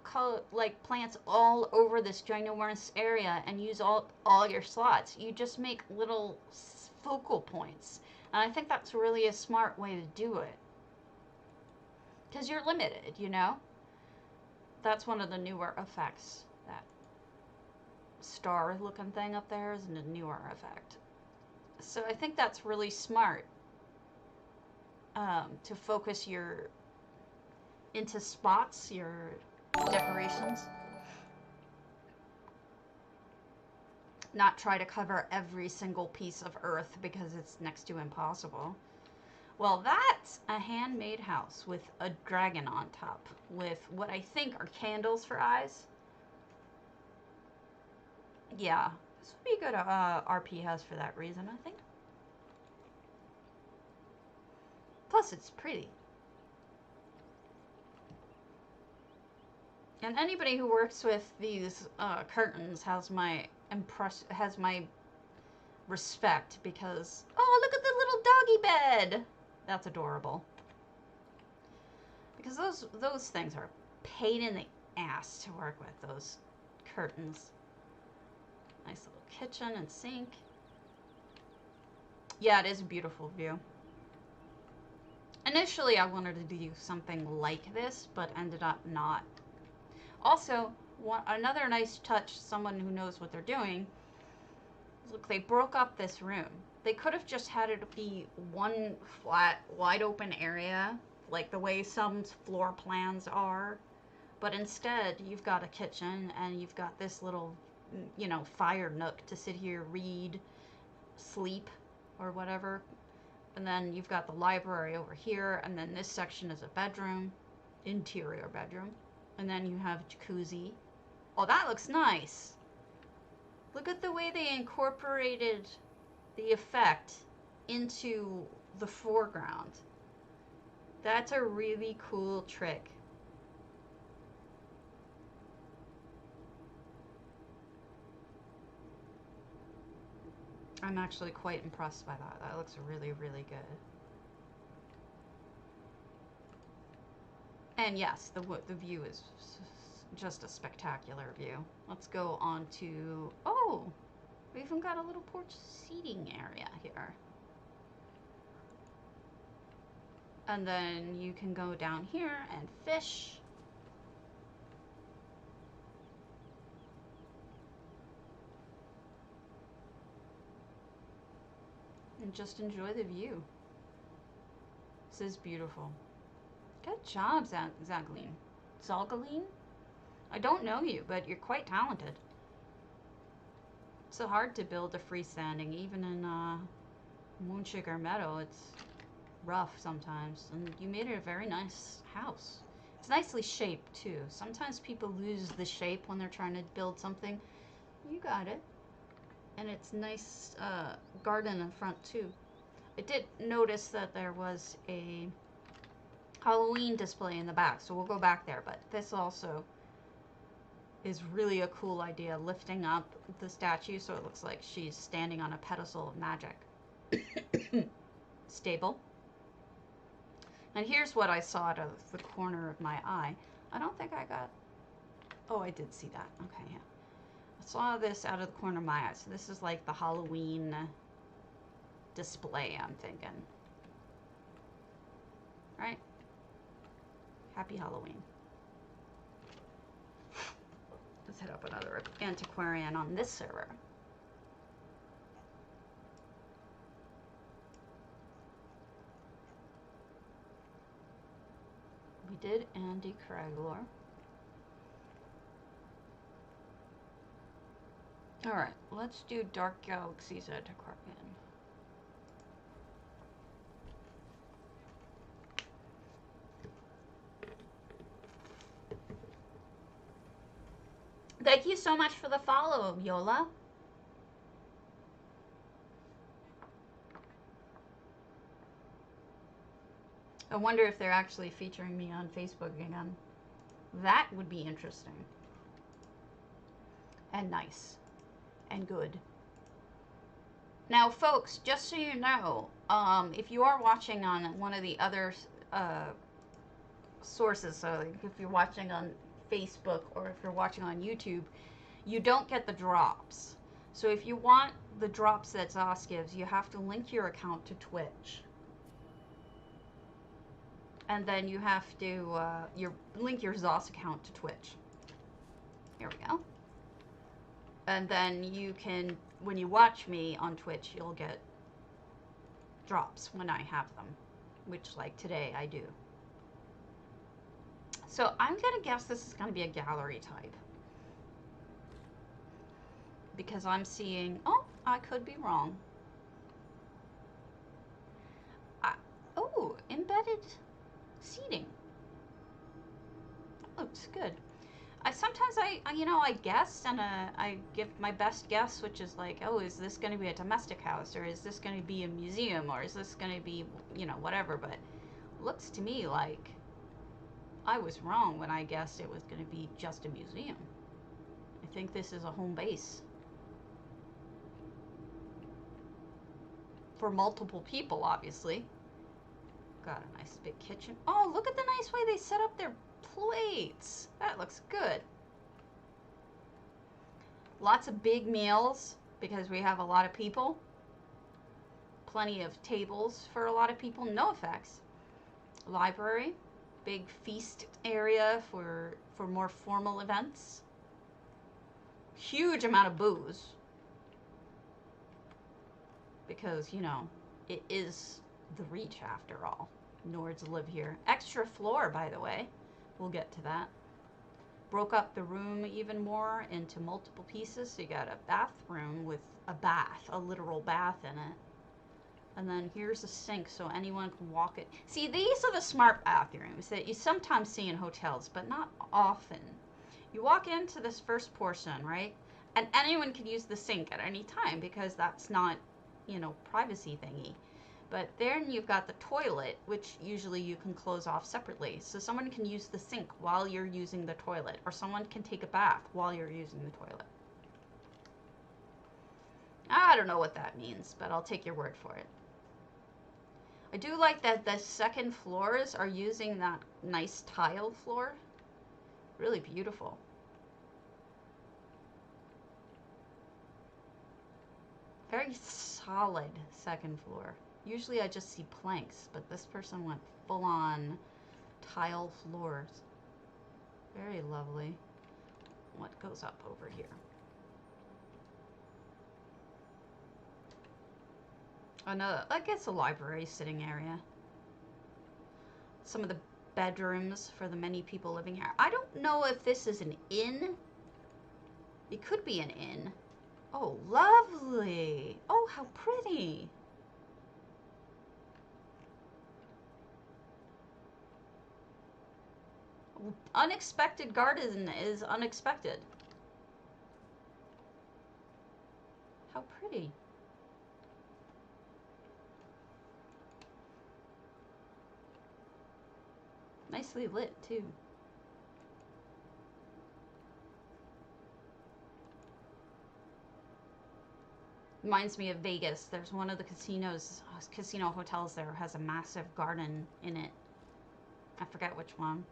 Speaker 1: like plants all over this ginormous area and use all your slots. You just make little focal points. And I think that's really a smart way to do it. Because you're limited, you know? That's one of the newer effects. That star looking thing up there is a newer effect. So I think that's really smart to focus into spots, your decorations. Not try to cover every single piece of earth because it's next to impossible. Well, that's a handmade house with a dragon on top with what I think are candles for eyes. Yeah, this would be a good RP house for that reason, I think. Plus, it's pretty. And anybody who works with these curtains has my respect because, oh, look at the little doggy bed. That's adorable. Because those things are a pain in the ass to work with, those curtains. Nice little kitchen and sink. Yeah, it is a beautiful view. Initially, I wanted to do something like this, but ended up not. Also, another nice touch, someone who knows what they're doing, look, they broke up this room. They could have just had it be one flat, wide open area, like the way some floor plans are. But instead, you've got a kitchen, and you've got this little, you know, fire nook to sit here, read, sleep, or whatever. And then you've got the library over here, and then this section is a bedroom, interior bedroom. And then you have a jacuzzi. Oh, that looks nice. Look at the way they incorporated the effect into the foreground. That's a really cool trick. I'm actually quite impressed by that. That looks really, really good. And yes, the view is just a spectacular view. Let's go on to, oh, we even got a little porch seating area here. And then you can go down here and fish. And just enjoy the view. This is beautiful. Good job, Zagaline. Zagaline? I don't know you, but you're quite talented. It's so hard to build a freestanding, even in Moonsugar Meadow. It's rough sometimes, and you made it a very nice house. It's nicely shaped too. Sometimes people lose the shape when they're trying to build something. You got it. And it's nice garden in front too. I did notice that there was a Halloween display in the back, so we'll go back there, but this also is really a cool idea, lifting up the statue so it looks like she's standing on a pedestal of magic. Stable. And here's what I saw out of the corner of my eye. I don't think I got... Oh, I did see that. Okay, yeah. I saw this out of the corner of my eye. So this is like the Halloween display, I'm thinking. Right? Happy Halloween. Let's hit up another antiquarian on this server. We did Andy Cragler. Alright, let's do Dark Galaxies Antiquarian. Thank you so much for the follow, Yola. I wonder if they're actually featuring me on Facebook again. That would be interesting. And nice. And good. Now, folks, just so you know, if you are watching on one of the other sources, so if you're watching on Facebook or if you're watching on YouTube, you don't get the drops. So if you want the drops that Zos gives, you have to link your account to Twitch. And then you have to link your Zos account to Twitch. Here we go. And then you can, when you watch me on Twitch, you'll get drops when I have them, which, like today, I do. So I'm gonna guess this is gonna be a gallery type, because I'm seeing, oh, I could be wrong. Oh, embedded seating. That looks good. Sometimes I guess, and I give my best guess, which is like, oh, is this going to be a domestic house, or is this going to be a museum, or is this going to be, whatever, but it looks to me like I was wrong when I guessed it was going to be just a museum. I think this is a home base for multiple people, obviously. Got a nice big kitchen. Oh, look at the nice way they set up their plates. That looks good. Lots of big meals because we have a lot of people. Plenty of tables for a lot of people. No effects. Library. Big feast area for more formal events. Huge amount of booze. Because, it is the Reach after all. Nords live here. Extra floor, by the way. We'll get to that. Broke up the room even more into multiple pieces. So you got a bathroom with a bath, a literal bath in it. And then here's a sink so anyone can walk it. See, these are the smart bathrooms that you sometimes see in hotels, but not often. You walk into this first portion, right? And anyone can use the sink at any time because that's not, privacy thingy. But then you've got the toilet, which usually you can close off separately. So someone can use the sink while you're using the toilet, or someone can take a bath while you're using the toilet. I don't know what that means, but I'll take your word for it. I do like that the second floors are using that nice tile floor. Really beautiful. Very solid second floor. Usually I just see planks, but this person went full on tile floors. Very lovely. What goes up over here? Another, I guess, a library sitting area. Some of the bedrooms for the many people living here. I don't know if this is an inn. It could be an inn. Oh, lovely. Oh, how pretty. Unexpected garden is unexpected. How pretty. Nicely lit, too. Reminds me of Vegas. There's one of the casino hotels there has a massive garden in it. I forget which one.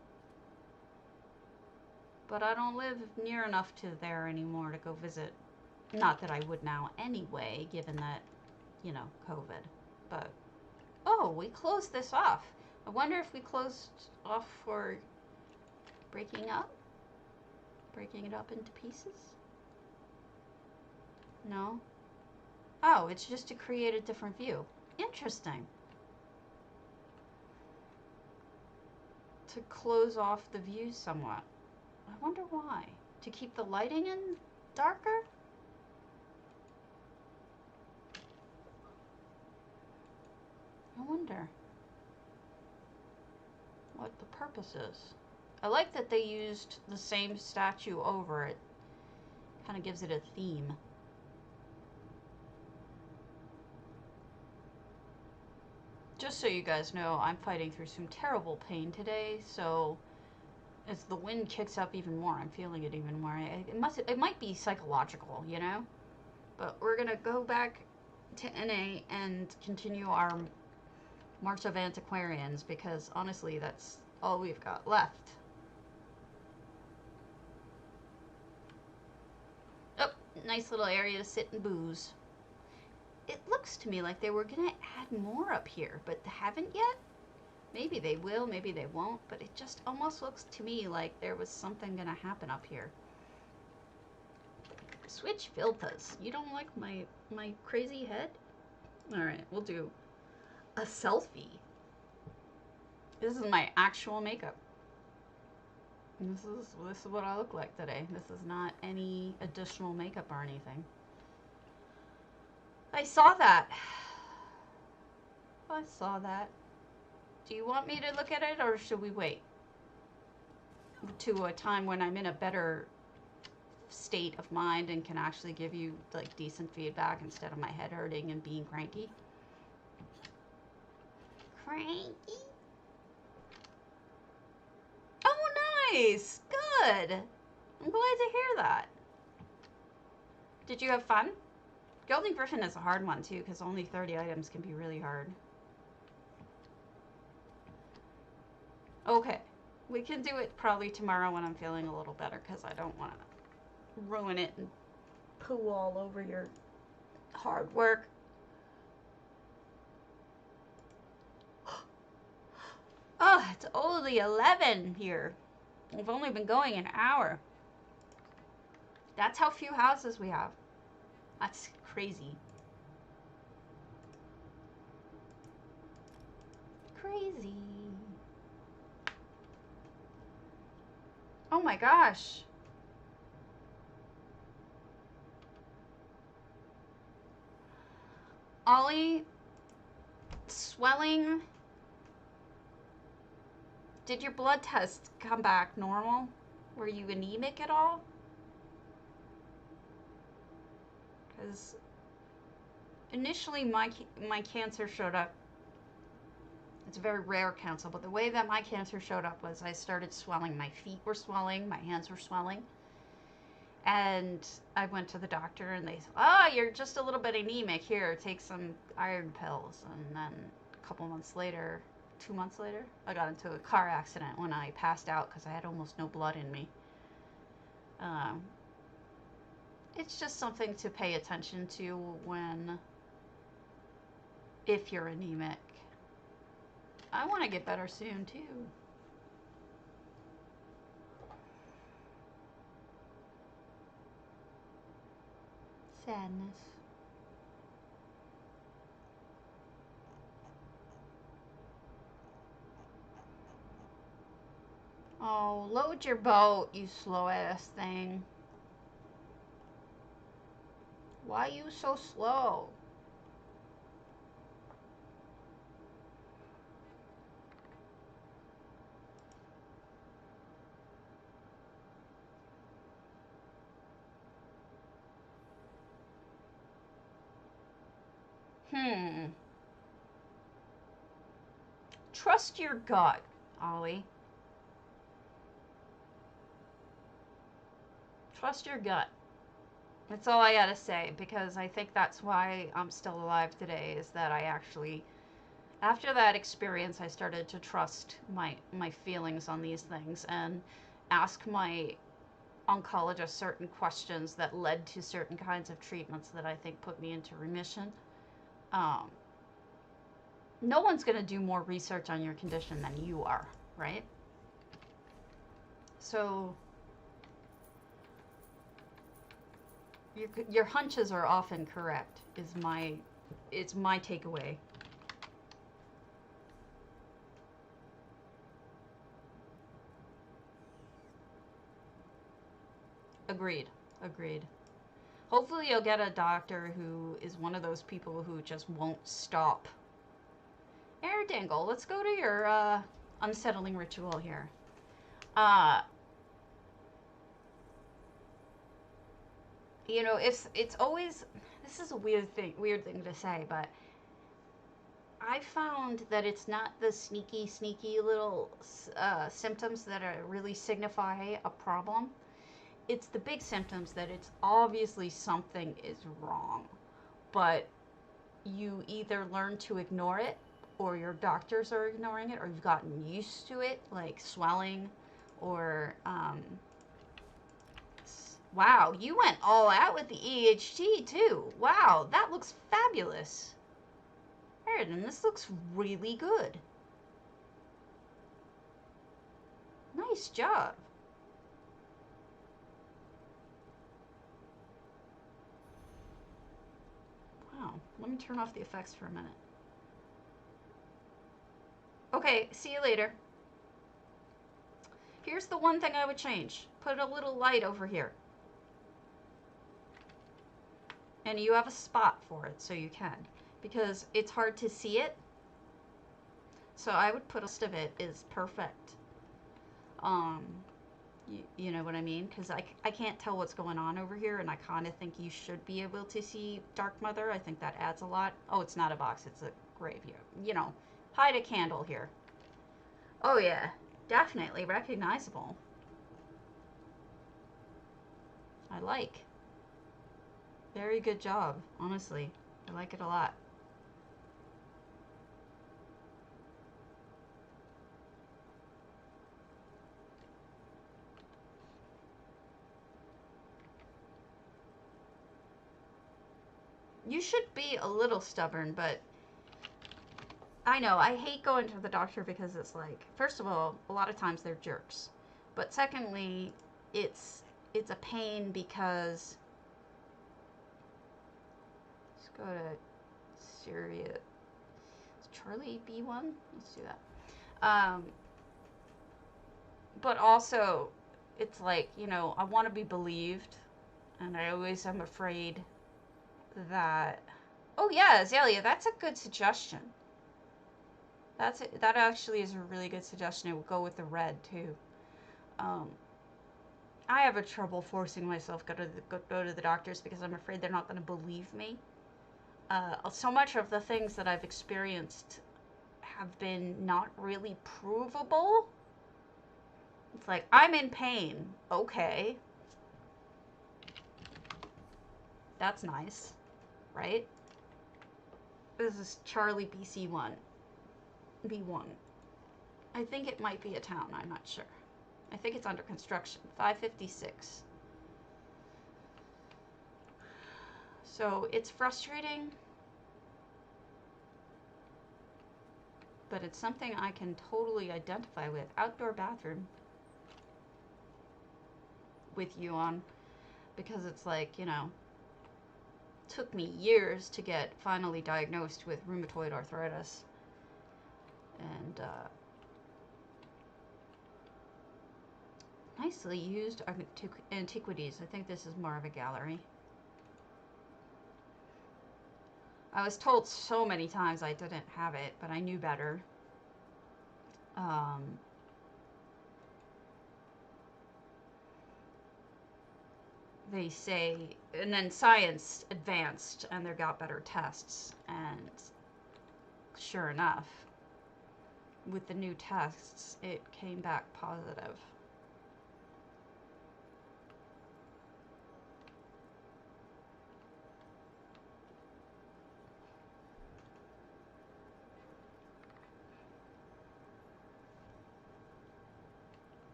Speaker 1: But I don't live near enough to there anymore to go visit. Not that I would now anyway, given that, you know, COVID. But, oh, we closed this off. I wonder if we closed off for breaking up? Breaking it up into pieces? No? Oh, it's just to create a different view. Interesting. To close off the view somewhat. I wonder why. To keep the lighting in darker? I wonder what the purpose is. I like that they used the same statue over it. Kind of gives it a theme. Just so you guys know, I'm fighting through some terrible pain today, so as the wind kicks up even more, I'm feeling it even more. It might be psychological, you know? But we're gonna go back to NA and continue our March of Antiquarians, because honestly, that's all we've got left. Oh, nice little area to sit and booze. It looks to me like they were gonna add more up here, but haven't yet? Maybe they will, maybe they won't, but it just almost looks to me like there was something gonna happen up here. Switch filters. You don't like my crazy head? Alright, we'll do a selfie. This is my actual makeup. This is what I look like today. This is not any additional makeup or anything. I saw that. I saw that. Do you want me to look at it, or should we wait to a time when I'm in a better state of mind and can actually give you like decent feedback instead of my head hurting and being cranky? Cranky? Oh, nice. Good. I'm glad to hear that. Did you have fun? Golden Griffin is a hard one too, because only 30 items can be really hard. Okay, we can do it probably tomorrow when I'm feeling a little better, because I don't want to ruin it and poo all over your hard work. Oh, it's only 11 here. We've only been going an hour. That's how few houses we have. That's crazy. Crazy. Oh my gosh. Ollie, swelling. Did your blood test come back normal? Were you anemic at all? Because initially my cancer showed up. It's a very rare cancer, but the way that my cancer showed up was I started swelling. My feet were swelling, my hands were swelling. And I went to the doctor and they said, oh, you're just a little bit anemic. Here, take some iron pills. And then a couple months later, 2 months later, I got into a car accident when I passed out because I had almost no blood in me. Um, it's just something to pay attention to when, if you're anemic. I want to get better soon too. Sadness. Oh, load your boat, you slow ass thing. Why you so slow? Hmm. Trust your gut, Ollie. Trust your gut. That's all I gotta say, because I think that's why I'm still alive today, is that I actually, after that experience, I started to trust my feelings on these things and ask my oncologist certain questions that led to certain kinds of treatments that I think put me into remission. Um, no one's going to do more research on your condition than you are, right? So your hunches are often correct. It's my takeaway. Agreed. Agreed. Hopefully you'll get a doctor who is one of those people who just won't stop. Air Dingle, let's go to your unsettling ritual here. Uh, it's always, this is a weird thing to say, but I found that it's not the sneaky little symptoms that are really signify a problem. It's the big symptoms that it's obviously something is wrong, but you either learn to ignore it, or your doctors are ignoring it, or you've gotten used to it, like swelling, or wow, you went all out with the EHT too. Wow, that looks fabulous. Aridin, this looks really good. Nice job. Wow, let me turn off the effects for a minute. Okay, see you later. Here's the one thing I would change. Put a little light over here. And you have a spot for it, so you can. Because it's hard to see it. So I would put a list of it is perfect. You know what I mean? Because I can't tell what's going on over here, and I kind of think you should be able to see Dark Mother. I think that adds a lot. Oh, it's not a box, it's a graveyard. You know, hide a candle here. Oh yeah, definitely recognizable. I like. Very good job, honestly. I like it a lot. You should be a little stubborn, but I know, I hate going to the doctor because it's like, first of all, a lot of times they're jerks. But secondly, it's a pain because, let's go to Syria. Is Charlie B1? Let's do that. But also, it's like, I want to be believed, and I always am afraid that, oh yeah, Azalea, that's a good suggestion. That actually is a really good suggestion. It would go with the red too. Um, I have a trouble forcing myself go to the doctors because I'm afraid they're not going to believe me. So much of the things that I've experienced have been not really provable. It's like, I'm in pain. Okay. That's nice, right? This is Charlie BC1. B1. I think it might be a town. I'm not sure. I think it's under construction. 556. So it's frustrating, but it's something I can totally identify with. Outdoor bathroom with you on, because it's like, took me years to get finally diagnosed with rheumatoid arthritis. And nicely used antiquities. I think this is more of a gallery. I was told so many times I didn't have it, but I knew better. They say, and then science advanced and they got better tests, and sure enough, with the new tests, it came back positive.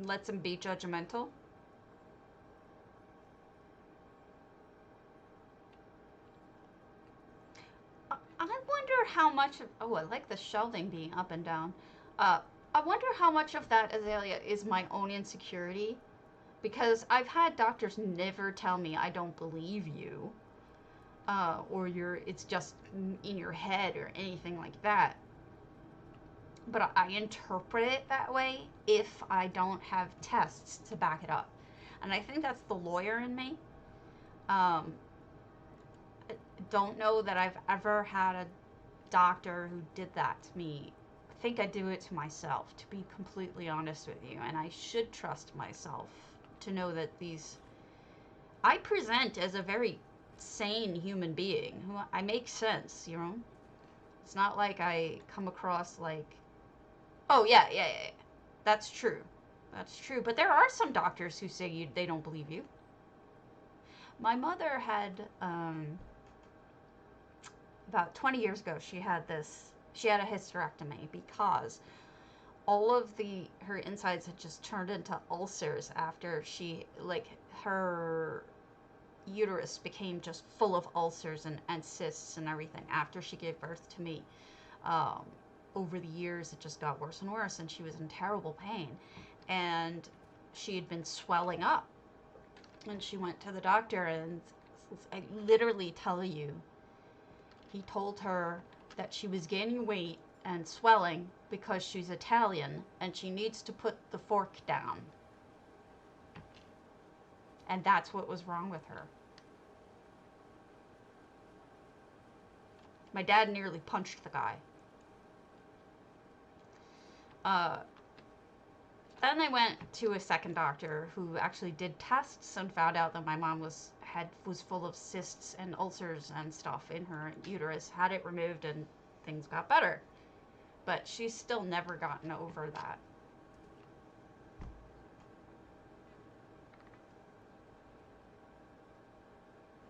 Speaker 1: Lets them be judgmental. I wonder how much of, oh, I like the shelving being up and down. I wonder how much of that, Azalea, is my own insecurity, because I've had doctors never tell me I don't believe you, or it's just in your head or anything like that. But I interpret it that way if I don't have tests to back it up. And I think that's the lawyer in me. Don't know that I've ever had a doctor who did that to me. I think I do it to myself, to be completely honest with you. And I should trust myself to know that I present as a very sane human being. I make sense, It's not like I come across like, oh, yeah. That's true. That's true. But there are some doctors who say they don't believe you. My mother had, about 20 years ago, she had a hysterectomy because all of her insides had just turned into ulcers after her uterus became just full of ulcers and cysts and everything after she gave birth to me. Over the years, it just got worse and worse, and she was in terrible pain. And she had been swelling up. And she went to the doctor, and I literally tell you, he told her that she was gaining weight and swelling because she's Italian and she needs to put the fork down. And that's what was wrong with her. My dad nearly punched the guy. Then I went to a second doctor who actually did tests and found out that my mom was full of cysts and ulcers and stuff in her uterus, had it removed, and things got better. But she's still never gotten over that.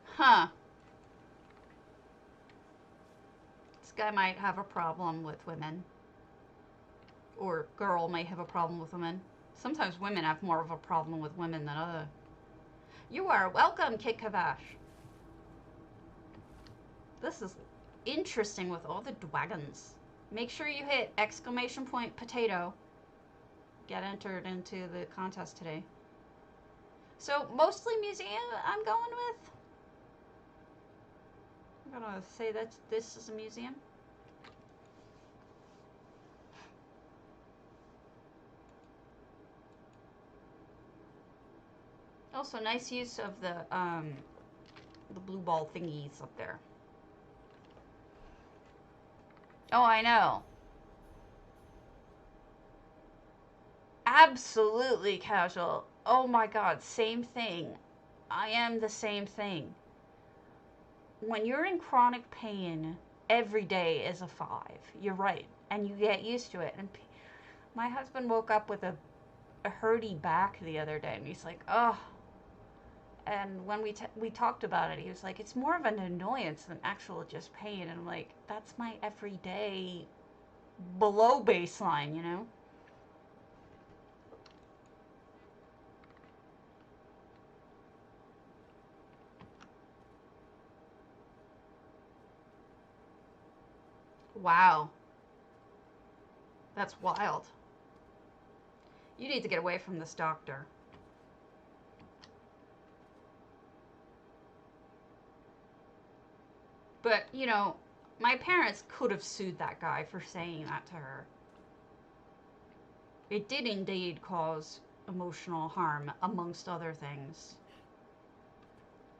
Speaker 1: Huh. This guy might have a problem with women. Or girl might have a problem with women. Sometimes women have more of a problem with women than other. You are welcome, Kit Kavash. This is interesting with all the dragons. Make sure you hit ! Potato. Get entered into the contest today. So mostly museum I'm going with. I'm gonna say that this is a museum. Also, nice use of the blue ball thingies up there. Oh, I know. Absolutely casual. Oh my god, same thing. I am the same thing. When you're in chronic pain, every day is a 5. You're right. And you get used to it. And my husband woke up with a hurty back the other day, and he's like, oh. And when we talked about it, he was like, it's more of an annoyance than actual just pain. And I'm like, that's my everyday below baseline, you know? Wow. That's wild. You need to get away from this doctor. But, you know, my parents could have sued that guy for saying that to her. It did indeed cause emotional harm, amongst other things.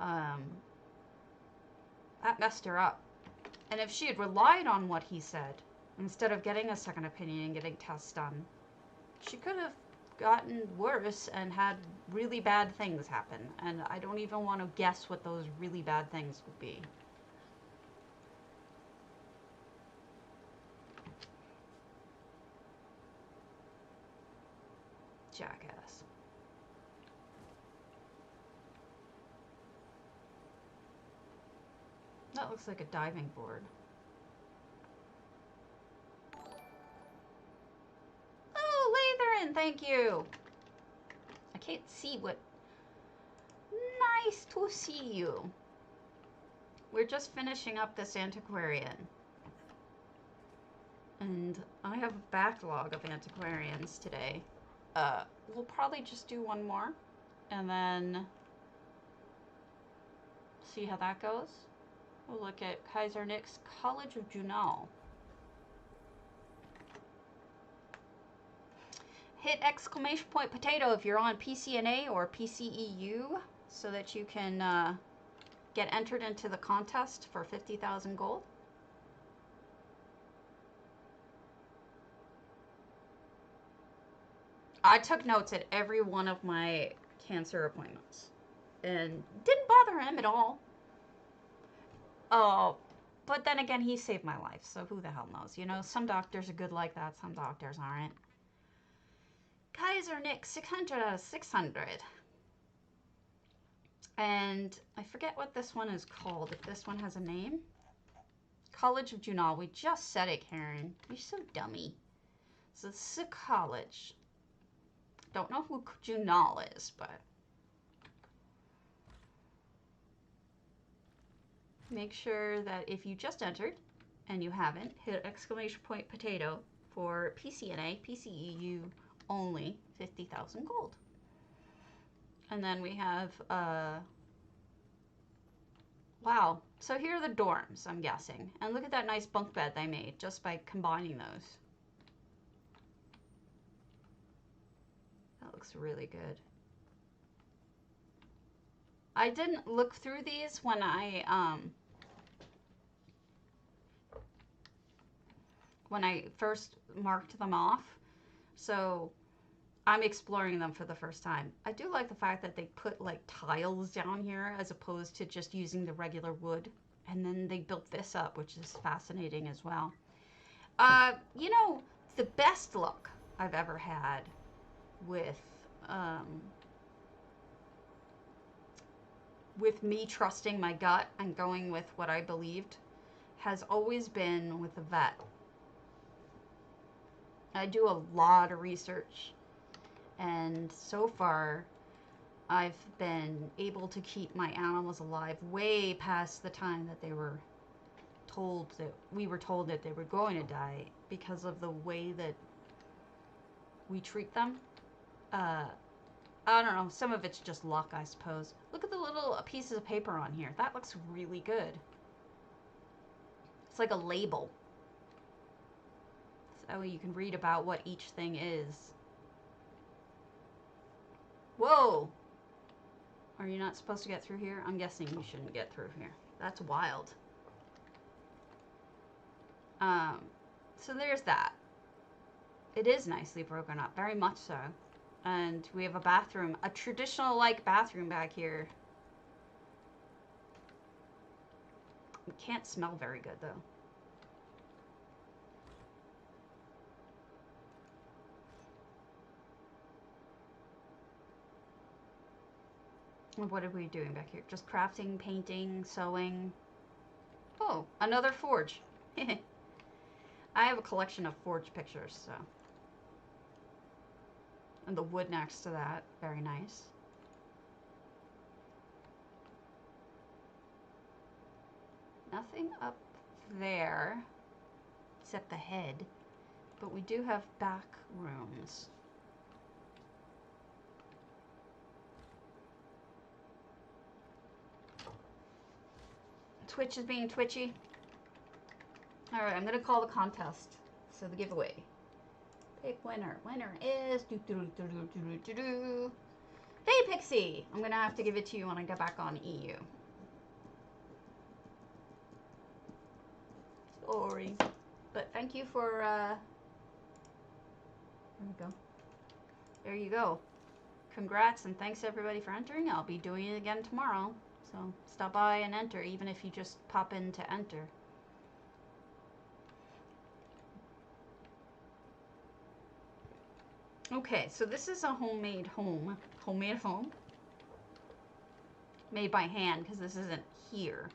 Speaker 1: Um, that messed her up. And if she had relied on what he said, instead of getting a second opinion and getting tests done, she could have gotten worse and had really bad things happen. And I don't even want to guess what those really bad things would be. Jackass. That looks like a diving board. Oh, Latherin, thank you. I can't see what... Nice to see you. We're just finishing up this antiquarian. And I have a backlog of antiquarians today. We'll probably just do one more. And then... see how that goes. We'll look at Kaiser Nick's College of Junal. Hit exclamation point potato if you're on pcna or pceu so that you can get entered into the contest for 50,000 gold. I took notes at every one of my cancer appointments and didn't bother him at all. Oh, but then again, he saved my life, so who the hell knows? You know, some doctors are good like that, some doctors aren't. Kaiser Nick, 600 out of 600. And I forget what this one is called, if this one has a name. College of Junal. We just said it, Karen. You're so dummy. So this is a college. Don't know who Junal is, but... make sure that if you just entered and you haven't, hit exclamation point potato for PCNA, PCEU only, 50,000 gold. And then we have, wow. So here are the dorms, I'm guessing. And look at that nice bunk bed they made just by combining those. That looks really good. I didn't look through these when I first marked them off, so I'm exploring them for the first time. I do like the fact that they put like tiles down here as opposed to just using the regular wood, and then they built this up, which is fascinating as well. You know, the best luck I've ever had with me trusting my gut and going with what I believed has always been with the vet. I do a lot of research, and so far I've been able to keep my animals alive way past the time that we were told that they were going to die because of the way that we treat them. I don't know, some of it's just luck, I suppose. Look at the little pieces of paper on here. That looks really good. It's like a label. So you can read about what each thing is. Whoa! Are you not supposed to get through here? I'm guessing you shouldn't get through here. That's wild. So there's that. It is nicely broken up, very much so. And we have a bathroom, a traditional-like bathroom back here. It can't smell very good, though. What are we doing back here? Just crafting, painting, sewing. Oh, another forge. I have a collection of forged pictures, so. And the wood next to that, very nice. Nothing up there, except the head. But we do have back rooms. Twitch is being twitchy. Alright, I'm gonna call the contest. So the giveaway. Pick winner. Winner is Hey Pixie! I'm gonna have to give it to you when I get back on EU. Sorry. But thank you for there we go. There you go. Congrats and thanks everybody for entering. I'll be doing it again tomorrow. So stop by and enter, even if you just pop in to enter. Okay, so this is a homemade home. Homemade home? Made by hand, because this isn't here.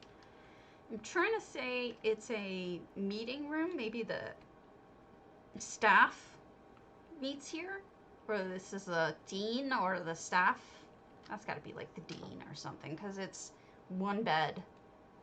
Speaker 1: I'm trying to say it's a meeting room. Maybe the staff meets here? Or this is a dean or the staff. That's got to be like the dean or something, because it's one bed